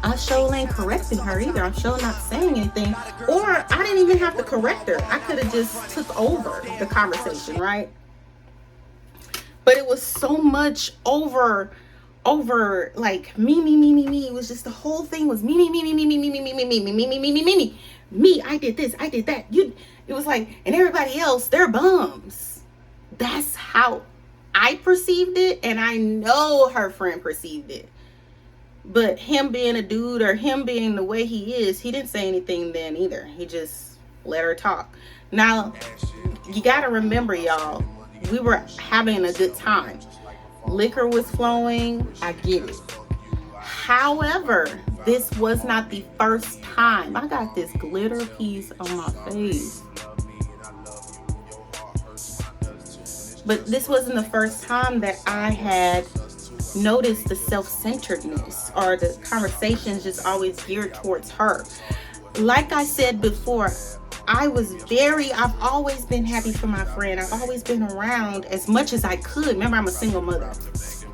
I sure ain't correcting her either. I'm sure not saying anything. Or I didn't even have to correct her. I could have just took over the conversation, right? But it was so much over like me. It was just, the whole thing was me. I did this, I did that. It was like, and everybody else, they're bums. That's how I perceived it, and I know her friend perceived it. But him being a dude, or him being the way he is, he didn't say anything then either. He just let her talk. Now, you gotta remember, y'all, we were having a good time. Liquor was flowing. I get it. However, this was not the first time. I got this glitter piece on my face. But this wasn't the first time that I had noticed the self-centeredness, or the conversations just always geared towards her. Like I said before, I've always been happy for my friend. I've always been around as much as I could. Remember, I'm a single mother. As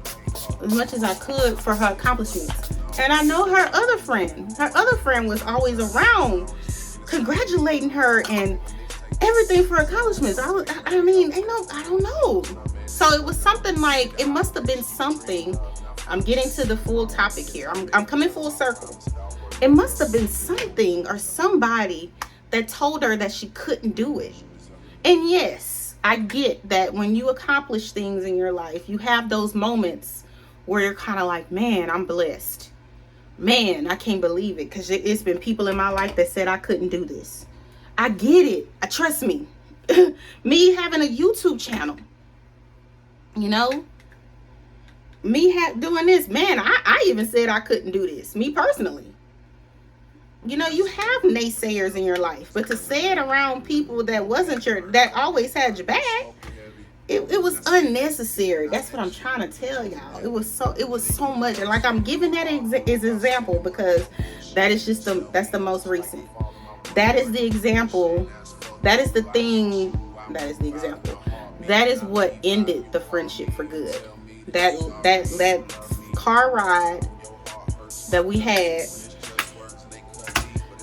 much as I could for her accomplishments. And I know her other friend was always around congratulating her and everything for accomplishments. I don't know. So it was something like, it must have been something. I'm getting to the full topic here. I'm coming full circle. It must have been something or somebody that told her that she couldn't do it. And yes, I get that when you accomplish things in your life, you have those moments where you're kind of like, man, I'm blessed. Man, I can't believe it, because it's been people in my life that said I couldn't do this. I get it. Trust me. Me having a YouTube channel, me doing this, man, I even said I couldn't do this, me personally. You have naysayers in your life, but to say it around people that that always had your back, it was unnecessary. That's what I'm trying to tell y'all. It was so much. And like, I'm giving that as example because that's the most recent. That is the example. That is the thing. That is the example. That is what ended the friendship for good. That car ride that we had,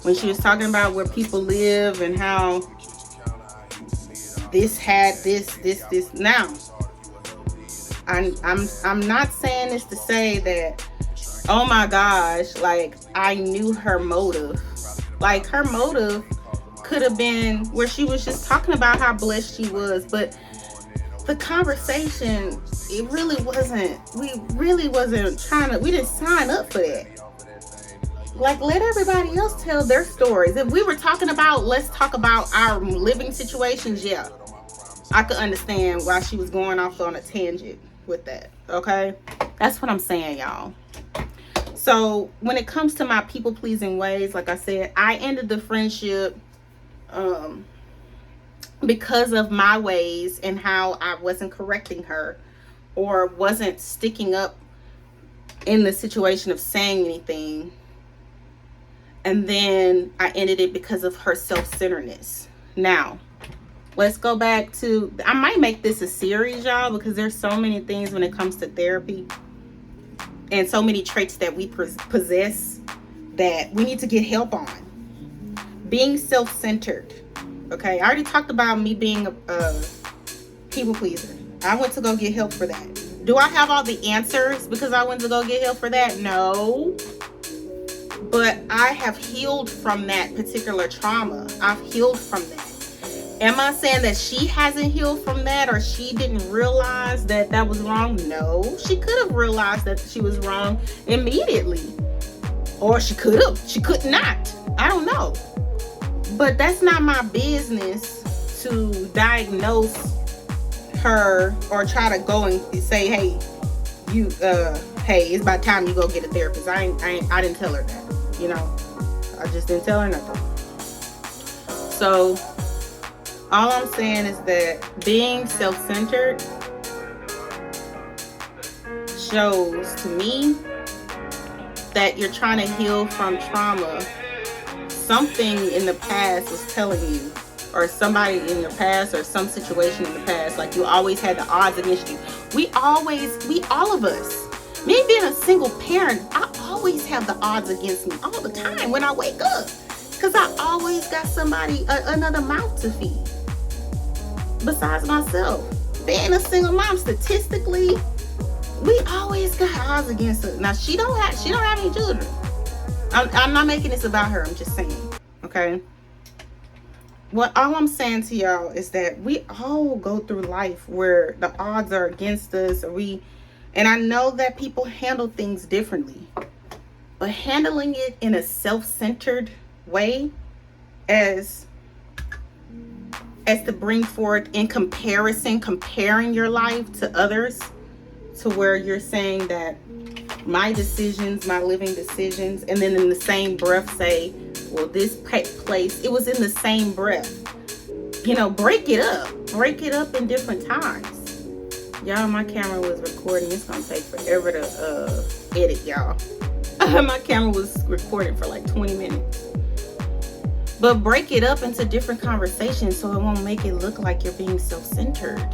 when she was talking about where people live and how this had this. Now, I'm not saying this to say that, oh my gosh, like I knew her motive. Like her motive could have been where she was just talking about how blessed she was, but the conversation, it really wasn't, we didn't sign up for that. Like, let everybody else tell their stories. If we were talking about, let's talk about our living situations, yeah, I could understand why she was going off on a tangent with that, okay? That's what I'm saying, y'all. So when it comes to my people-pleasing ways, like I said, I ended the friendship because of my ways and how I wasn't correcting her or wasn't sticking up in the situation of saying anything. And then I ended it because of her self-centeredness. Now, let's go back to, I might make this a series, y'all, because there's so many things when it comes to therapy and so many traits that we possess that we need to get help on. Being self-centered. Okay, I already talked about me being a people pleaser. I went to go get help for that. Do I have all the answers because I went to go get help for that? No. But I have healed from that particular trauma. I've healed from that. Am I saying that she hasn't healed from that or she didn't realize that that was wrong? No. She could have realized that she was wrong immediately. Or she could have. She could not. I don't know. But that's not my business to diagnose her or try to go and say, hey, hey, it's about time you go get a therapist. I didn't tell her that. You know, I just didn't tell her nothing. So all I'm saying is that being self-centered shows to me that you're trying to heal from trauma. Something in the past was telling you, or somebody in your past, or some situation in the past, like you always had the odds against you. We all of us, me being a single parent, I always have the odds against me all the time when I wake up, because I always got somebody, another mouth to feed besides myself. Being a single mom, statistically, we always got odds against us. Now she don't have any children. I'm not making this about her. I'm just saying, okay? All I'm saying to y'all is that we all go through life where the odds are against us, and I know that people handle things differently, but handling it in a self-centered way as to bring forth in comparison, comparing your life to others, to where you're saying that my decisions, my living decisions, and then in the same breath say, well, this place, it was in the same breath. You know, break it up in different times. Y'all, my camera was recording. It's gonna take forever to edit, y'all. My camera was recording for like 20 minutes. But break it up into different conversations so it won't make it look like you're being self-centered.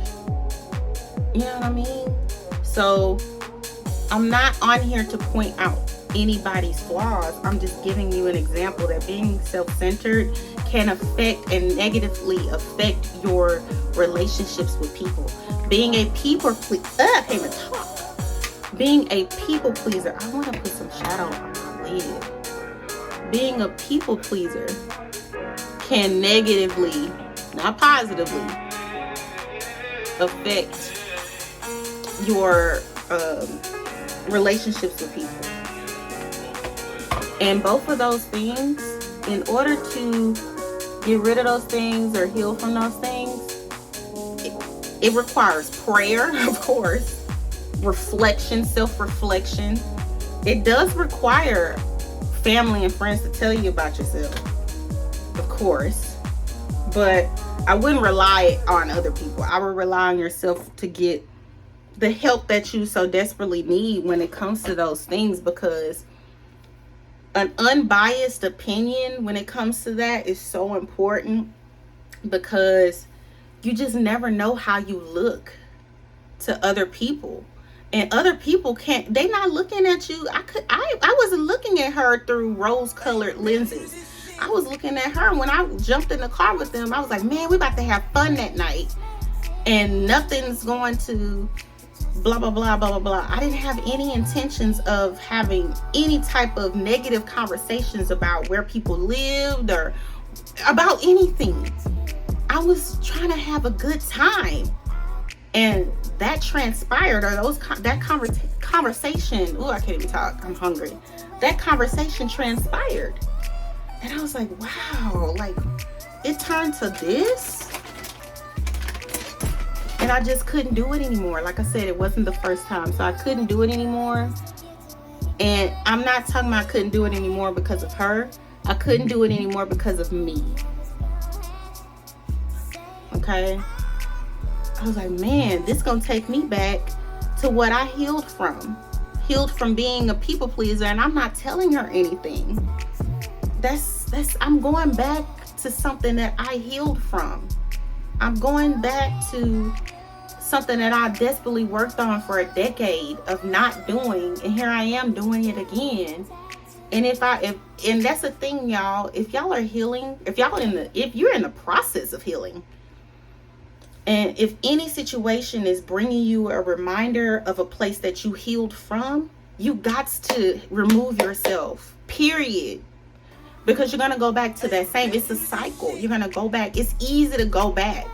You know what I mean? So I'm not on here to point out anybody's flaws. I'm just giving you an example that being self-centered can affect and negatively affect your relationships with people. Being a people pleaser, I can't even talk. Being a people pleaser, I want to put some shadow on my lid. Being a people pleaser can negatively, not positively, affect your relationships with people. And both of those things, in order to get rid of those things or heal from those things, it requires prayer, of course, reflection, self-reflection. It does require family and friends to tell you about yourself, of course, but I wouldn't rely on other people. I would rely on yourself to get the help that you so desperately need when it comes to those things, because an unbiased opinion when it comes to that is so important, because you just never know how you look to other people, and other people they're not looking at you. I wasn't looking at her through rose-colored lenses. I was looking at her when I jumped in the car with them. I was like, man, we about to have fun that night, and nothing's going to blah, blah, blah, blah, blah, blah. I didn't have any intentions of having any type of negative conversations about where people lived or about anything. I was trying to have a good time. And that transpired, or that conversation, oh, I can't even talk, I'm hungry. That conversation transpired. And I was like, wow, like, it turned to this? And I just couldn't do it anymore. Like I said, it wasn't the first time, so I couldn't do it anymore. And I'm not talking about I couldn't do it anymore because of her. I couldn't do it anymore because of me. Okay? I was like, man, this gonna take me back to what I healed from. Healed from being a people pleaser, and I'm not telling her anything. I'm going back to something that I healed from. I'm going back to something that I desperately worked on for a decade of not doing, and here I am doing it again. And and that's the thing, y'all. If y'all are healing, if you're in the process of healing, and if any situation is bringing you a reminder of a place that you healed from, you got to remove yourself, period. Because you're going to go back to that same, it's a cycle. You're going to go back. It's easy to go back.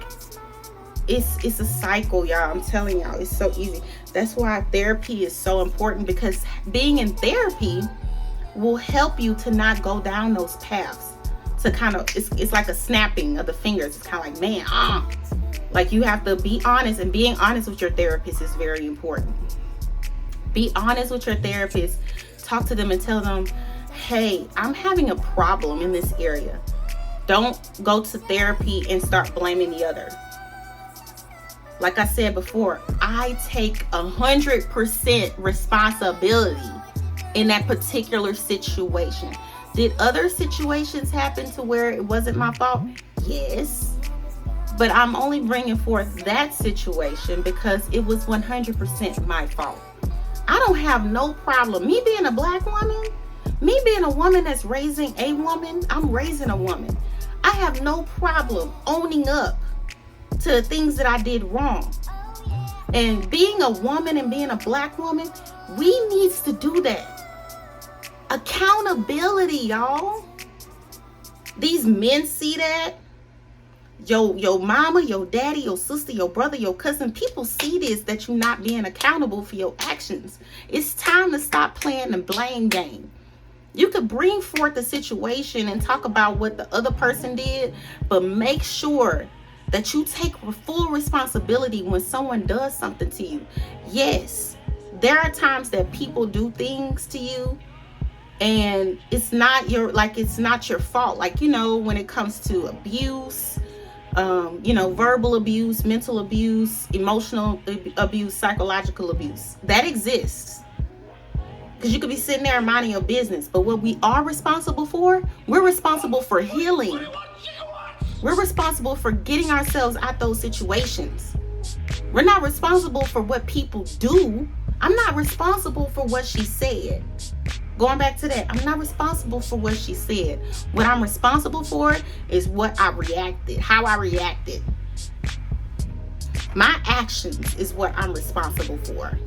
It's a cycle, y'all. I'm telling y'all, it's so easy. That's why therapy is so important, because being in therapy will help you to not go down those paths. To kind of, it's like a snapping of the fingers. It's kind of like, man, like you have to be honest, and being honest with your therapist is very important. Be honest with your therapist. Talk to them and tell them, hey, I'm having a problem in this area. Don't go to therapy and start blaming the other. Like I said before, I take 100% responsibility in that particular situation. Did other situations happen to where it wasn't my fault? Yes. But I'm only bringing forth that situation because it was 100% my fault. I don't have no problem. Me being a black woman, me being a woman that's raising a woman, I'm raising a woman. I have no problem owning up to the things that I did wrong. And being a woman and being a black woman, we needs to do that. Accountability, y'all. These men see that. Your mama, your daddy, your sister, your brother, your cousin, people see this, that you're not being accountable for your actions. It's time to stop playing the blame game. You could bring forth the situation and talk about what the other person did, but make sure that you take full responsibility when someone does something to you. Yes, there are times that people do things to you and it's not your fault. Like, when it comes to abuse, verbal abuse, mental abuse, emotional abuse, psychological abuse, that exists. Because you could be sitting there minding your business, but what we are responsible for, we're responsible for healing. We're responsible for getting ourselves out those situations. We're not responsible for what people do. I'm not responsible for what she said. Going back to that, I'm not responsible for what she said. What I'm responsible for is what I reacted, how I reacted. My actions is what I'm responsible for.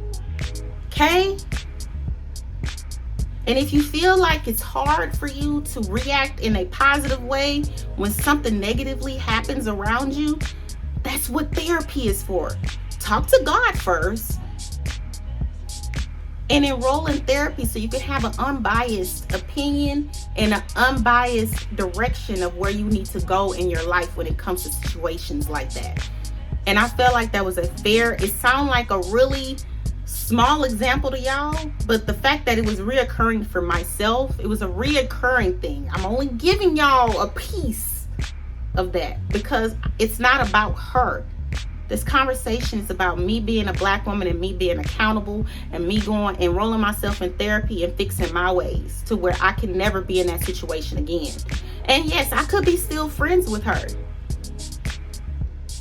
Okay? And if you feel like it's hard for you to react in a positive way when something negatively happens around you, that's what therapy is for. Talk to God first and enroll in therapy so you can have an unbiased opinion and an unbiased direction of where you need to go in your life when it comes to situations like that. And I felt like that was it sounded like a really small example to y'all, but the fact that it was reoccurring for myself, it was a reoccurring thing. I'm only giving y'all a piece of that because it's not about her. This conversation is about me being a black woman and me being accountable and me enrolling myself in therapy and fixing my ways to where I can never be in that situation again. And yes, I could be still friends with her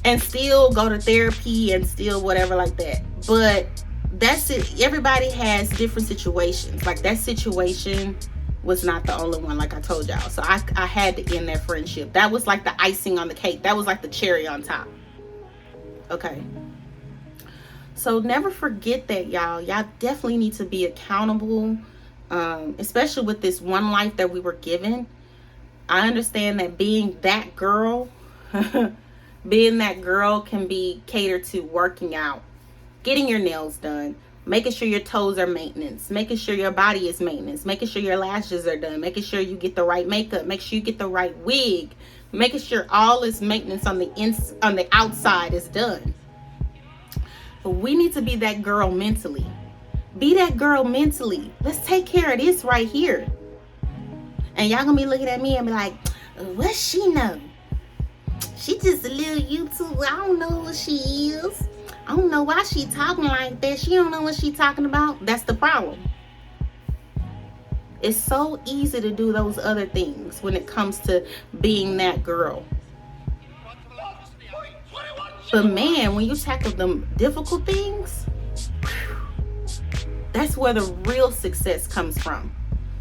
and still go to therapy and still whatever like that. But that's it. Everybody has different situations. Like that situation was not the only one, like I told y'all. So I had to end that friendship. That was like the icing on the cake. That was like the cherry on top. Okay. So never forget that, y'all. Y'all definitely need to be accountable, especially with this one life that we were given. I understand that being that girl, being that girl can be catered to working out, getting your nails done, making sure your toes are maintenance, making sure your body is maintenance, making sure your lashes are done, making sure you get the right makeup, make sure you get the right wig, making sure all this maintenance on the outside is done. But we need to be that girl mentally. Be that girl mentally. Let's take care of this right here. And y'all gonna be looking at me and be like, what she know? She just a little YouTuber. I don't know who she is. I don't know why she talking like that. She don't know what she talking about. That's the problem. It's so easy to do those other things when it comes to being that girl. But man, when you tackle them difficult things, that's where the real success comes from.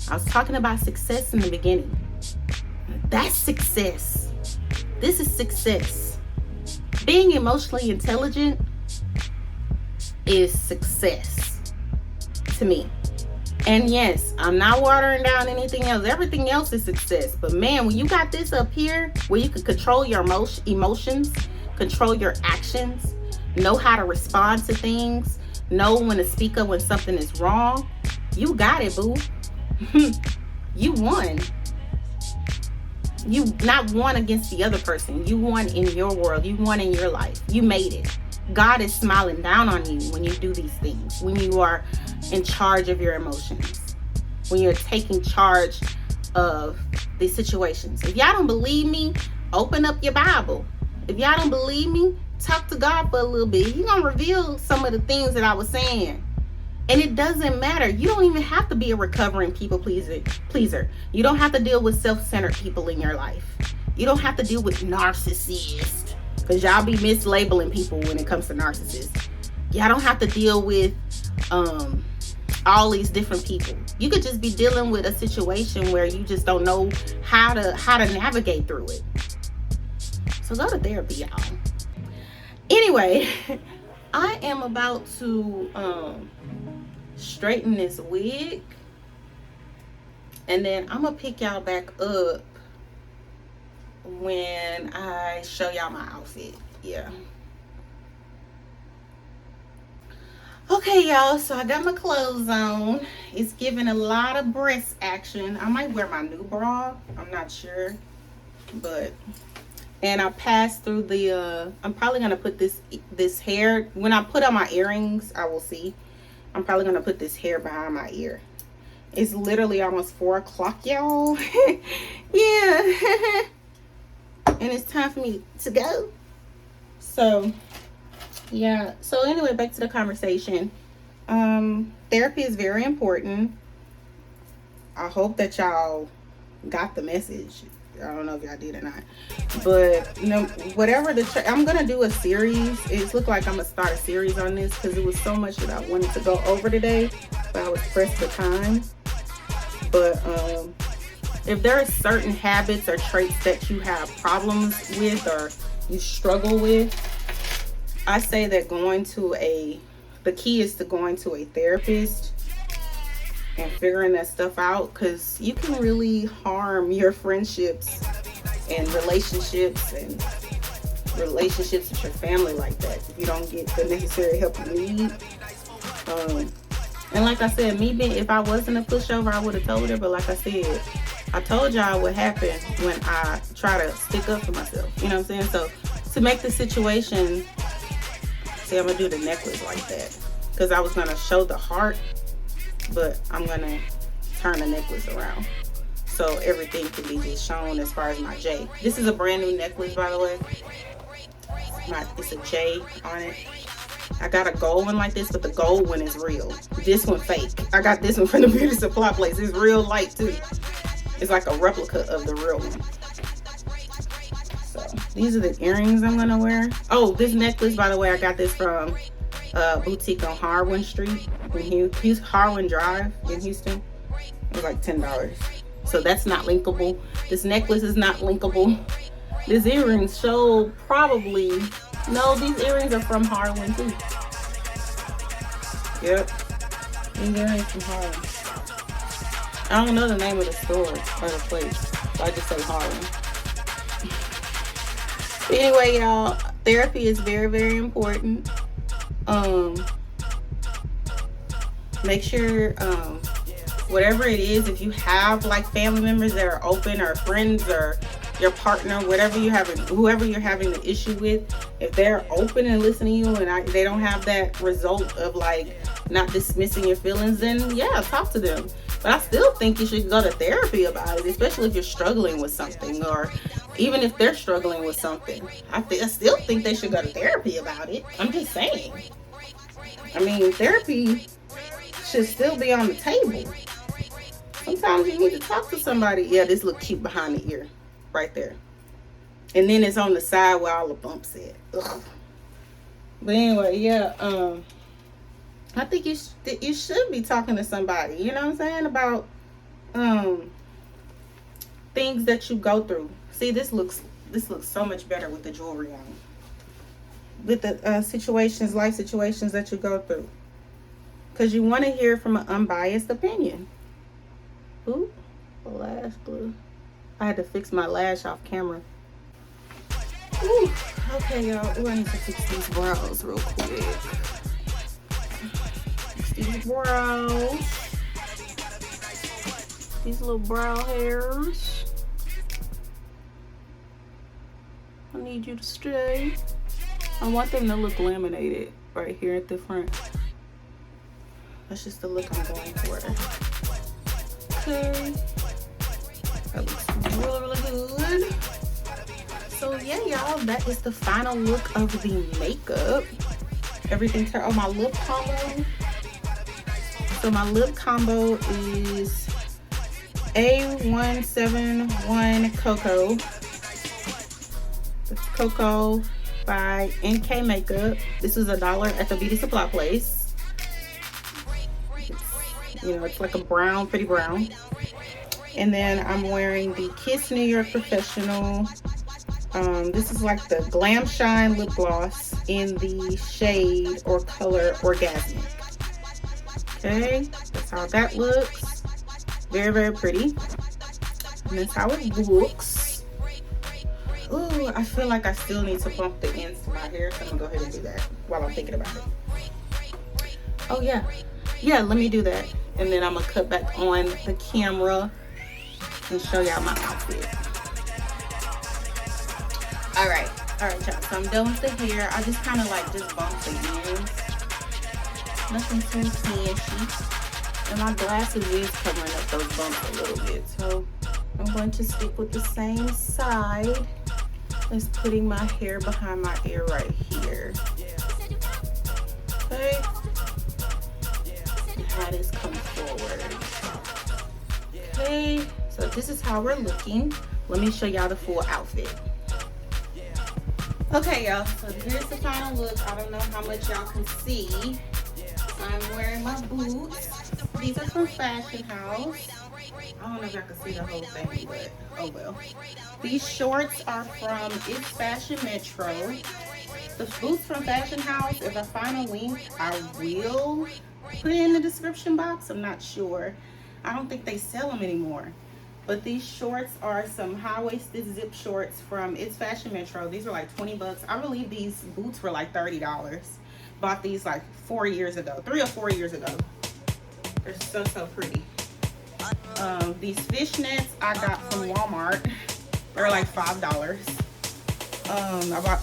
I was talking about success in the beginning. That's success. This is success. Being emotionally intelligent is success to me. And yes, I'm not watering down anything else. Everything else is success. But man, when you got this up here where you can control your emotions, control your actions, know how to respond to things, know when to speak up when something is wrong, you got it, boo. You won. You not won against the other person. You won in your world. You won in your life. You made it. God is smiling down on you when you do these things, when you are in charge of your emotions, when you're taking charge of these situations. If y'all don't believe me, open up your Bible. If y'all don't believe me, talk to God for a little bit. He's going to reveal some of the things that I was saying. And it doesn't matter. You don't even have to be a recovering people pleaser. You don't have to deal with self-centered people in your life. You don't have to deal with narcissists, because y'all be mislabeling people when it comes to narcissists. Y'all don't have to deal with all these different people. You could just be dealing with a situation where you just don't know how to navigate through it. So go to therapy, y'all. Anyway, I am about to straighten this wig, and then I'm gonna pick y'all back up when I show y'all my outfit. Yeah. Okay, y'all, so I got my clothes on. It's giving a lot of breast action. I might wear my new bra, I'm not sure, but and I passed through the I'm probably gonna put this hair, when I put on my earrings, I will see. I'm probably gonna put this hair behind my ear. It's literally almost 4 o'clock, y'all. Yeah. And it's time for me to go. So yeah, so anyway, back to the conversation. Therapy is very important. I hope that y'all got the message. I don't know if y'all did or not, but you know, whatever I'm gonna do a series. It's looked like I'm gonna start a series on this because it was so much that I wanted to go over today, but I was pressed for time. But if there are certain habits or traits that you have problems with or you struggle with, I say that the key is to going to a therapist and figuring that stuff out, because you can really harm your friendships and relationships with your family like that if you don't get the necessary help you need. And like I said, if I wasn't a pushover, I would have told her. But like I said, I told y'all what happened when I try to stick up for myself. You know what I'm saying? So to make the situation, see, I'm gonna do the necklace like that because I was gonna show the heart, but I'm gonna turn the necklace around so everything can be just shown as far as my J. This is a brand new necklace, by the way. It's a J on it. I got a gold one like this, but the gold one is real. This one fake. I got this one from the beauty supply place. It's real light too. It's like a replica of the real one. So these are the earrings I'm gonna wear. Oh, this necklace, by the way, I got this from boutique on Harwin Street in Harwin Drive in Houston. It was like $10. So that's not linkable. This necklace is not linkable. These earrings show probably, no, these earrings are from Harwin too. Yep. And there ain't some Harlem. I don't know the name of the store or the place. So I just say Harlem. But anyway, y'all, therapy is very, very important. Make sure, whatever it is, if you have like family members that are open, or friends, or your partner, whatever you having, whoever you're having the issue with, if they're open and listening to you, and they don't have that result of like not dismissing your feelings, then yeah, talk to them. But I still think you should go to therapy about it, especially if you're struggling with something, or even if they're struggling with something. I still think they should go to therapy about it. I'm just saying. I mean, therapy should still be on the table. Sometimes you need to talk to somebody. Yeah, this look cute behind the ear, right there. And then it's on the side where all the bumps at. Ugh. But anyway, yeah, I think you should be talking to somebody, you know what I'm saying, about things that you go through. See, this looks so much better with the jewelry on. With the life situations that you go through. Because you want to hear from an unbiased opinion. Ooh, the lash glue. I had to fix my lash off camera. Ooh, okay, y'all. Ooh, I need to fix these brows real quick. These brows, these little brow hairs. I need you to stay. I want them to look laminated right here at the front. That's just the look I'm going for. Okay, that looks really, really good. So yeah, y'all, that is the final look of the makeup. Everything turned on my lip combo. So my lip combo is A171 Cocoa. It's Cocoa by NK Makeup. This is $1 at the beauty supply place. It's like a brown, pretty brown. And then I'm wearing the Kiss New York Professional. This is like the Glam Shine lip gloss in the shade or color Orgasmic. Okay, that's how that looks. Very, very pretty. And that's how it looks. Ooh, I feel like I still need to bump the ends to my hair, so I'm gonna go ahead and do that while I'm thinking about it. Oh yeah, let me do that, and then I'm gonna cut back on the camera and show y'all my outfit. All right, y'all. So I'm done with the hair. I just kind of like bump the ends. Nothing too fancy. And my glasses is covering up those bumps a little bit. So I'm going to stick with the same side as putting my hair behind my ear right here. Okay. And how this comes forward. Okay. So this is how we're looking. Let me show y'all the full outfit. Okay, y'all. So here's the final look. I don't know how much y'all can see. I'm wearing my boots. These are from Fashion House. I don't know if y'all can see the whole thing, but oh well. These shorts are from It's Fashion Metro. The boots from Fashion House, if I find a link, I will put it in the description box. I'm not sure. I don't think they sell them anymore. But these shorts are some high-waisted zip shorts from It's Fashion Metro. These are like 20 bucks. I believe these boots were like $30. Bought these like 3 or 4 years ago. They're so pretty. These fishnets I got from Walmart. They're like $5.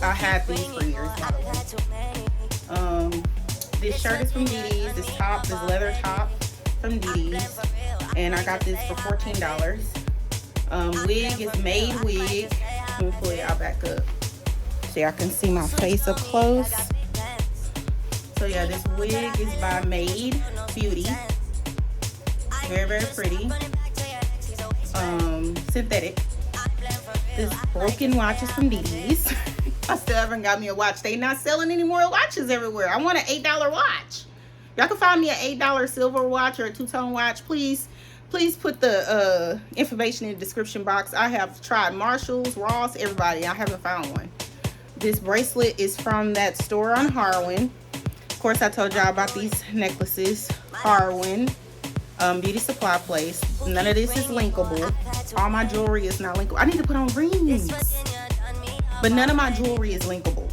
I had these for years, by the way. This shirt is from DD's. This leather top from DD's. And I got this for $14. Wig is Made Wig. Let me pull it out back up so y'all can see my face up close. So yeah, this wig is by Made Beauty. Very, very pretty. Synthetic. This broken watch is from DD's. I still haven't got me a watch. They not selling any more watches everywhere. I want an $8 watch. Y'all can find me an $8 silver watch or a two-tone watch. Please put the information in the description box. I have tried Marshalls, Ross, everybody. I haven't found one. This bracelet is from that store on Harwin course, I told y'all about these necklaces. Harwin, beauty supply place. None of this is linkable. All my jewelry is not linkable. I need to put on rings, but none of my jewelry is linkable.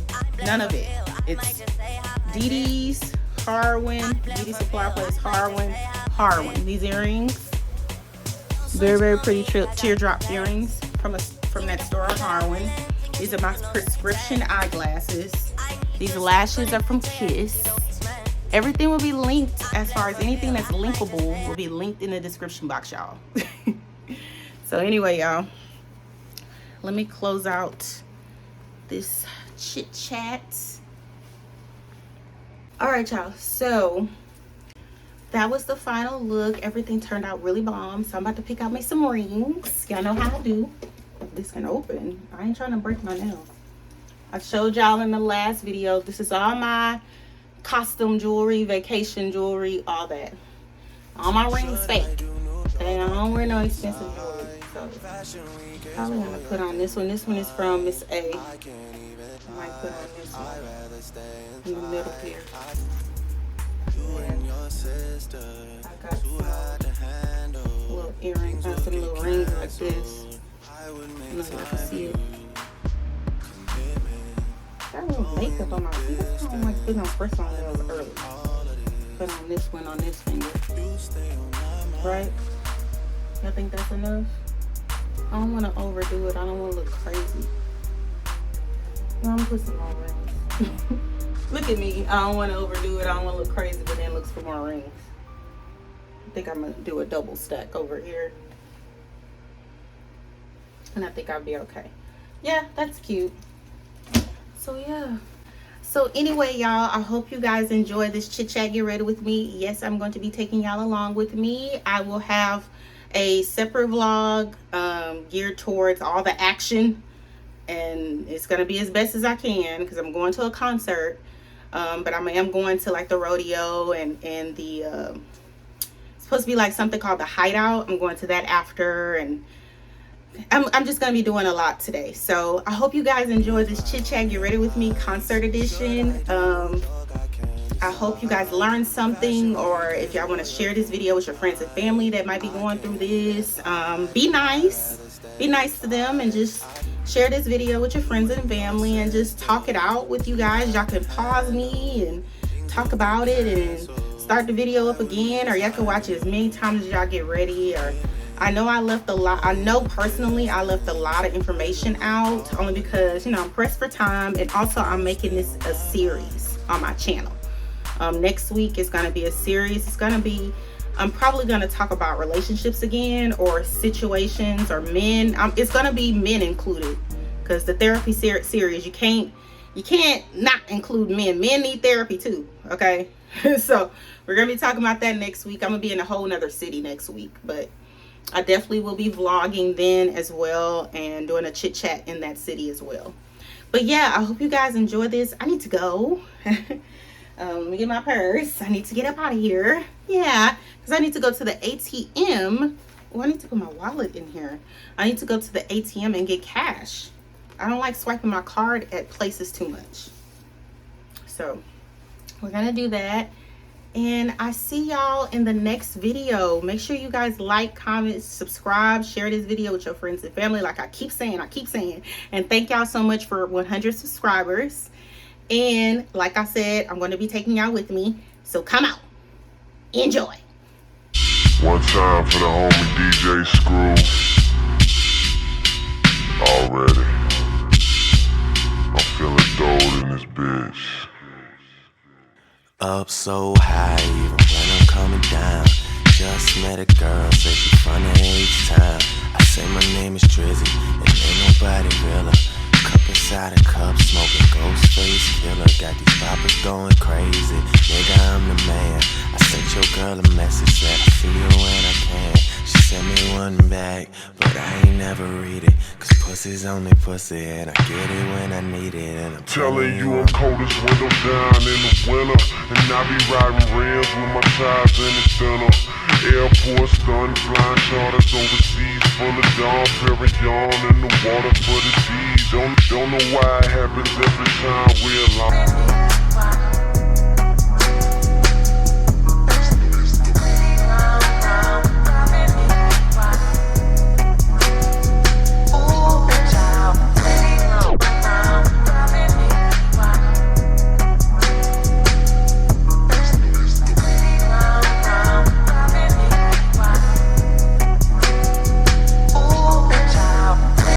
None of it. It's DD's, Harwin, beauty supply place, Harwin. These earrings, very, very pretty teardrop earrings from that store on Harwin. These are my prescription eyeglasses. These lashes are from Kiss. Everything will be linked. As far as anything that's linkable will be linked in the description box, y'all. So anyway, y'all, let me close out this chit chat. All right, y'all, so that was the final look. Everything turned out really bomb. So I'm about to pick out me some rings. Y'all know how I do. This can open. I ain't trying to break my nails. I showed y'all in the last video. This is all my costume jewelry, vacation jewelry, all that. All my rings fake. Okay, I don't wear no expensive jewelry. So probably gonna put on this one. This one is from Miss A. I might put on this one in the middle here. I got some little earrings, some little rings like this. I don't know if you can see it. Got a little makeup on my feet. I don't like putting on press-on nails early. Put on this one on this finger. Right? Y'all think that's enough? I don't want to overdo it. I don't want to look crazy. I'm gonna put some more rings. Look at me. I don't want to overdo it. I don't want to look crazy, but then looks for more rings. I think I'm gonna do a double stack over here. And I think I'll be okay. Yeah, that's cute. So yeah. So anyway, y'all, I hope you guys enjoy this chit chat. Get ready with me. Yes, I'm going to be taking y'all along with me. I will have a separate vlog geared towards all the action, and it's going to be as best as I can because I'm going to a concert. But I am going to like the rodeo and the it's supposed to be like something called the Hideout. I'm going to that after, and I'm just going to be doing a lot today. So I hope you guys enjoy this chit chat. Get ready with me, concert edition. I hope you guys learned something, or if y'all want to share this video with your friends and family that might be going through this, be nice to them, and just share this video with your friends and family and just talk it out with you guys. Y'all can pause me and talk about it and start the video up again, or y'all can watch it as many times as y'all get ready. Or I know I know personally I left a lot of information out, only because, you know, I'm pressed for time, and also I'm making this a series on my channel. Next week is going to be a series. It's going to be, I'm probably going to talk about relationships again, or situations, or men. It's going to be men included, because the therapy series, you can't not include men. Men need therapy too, okay? So we're going to be talking about that next week. I'm going to be in a whole nother city next week, but I definitely will be vlogging then as well, and doing a chit chat in that city as well. But yeah, I hope you guys enjoy this. I need to go. Let me get my purse. I need to get up out of here. Yeah, because I need to go to the ATM. Oh, I need to put my wallet in here. I need to go to the ATM and get cash. I don't like swiping my card at places too much. So we're going to do that. And I see y'all in the next video. Make sure you guys like, comment, subscribe, share this video with your friends and family. Like I keep saying. And thank y'all so much for 100 subscribers. And like I said, I'm going to be taking y'all with me. So come out. Enjoy. One time for the homie DJ Grwm. Already. I'm feeling gold in this bitch. Up so high, even when I'm coming down. Just met a girl, said she from the H-Town. I say my name is Drizzy, and ain't nobody realer. Cup inside a cup, smoking ghost face killer. Got these poppers going crazy, nigga I'm the man. I sent your girl a message that I feel when I can. She sent me one back, but I ain't never read it. Cause pussy's only pussy, and I get it when I need it. And I'm telling you I'm cold as window down in the winter. And I be riding rims with my tires in the center. Airports done, flying charters overseas, full of Dom Perignon in the water for the D's. Don't know why it happens every time we're alone.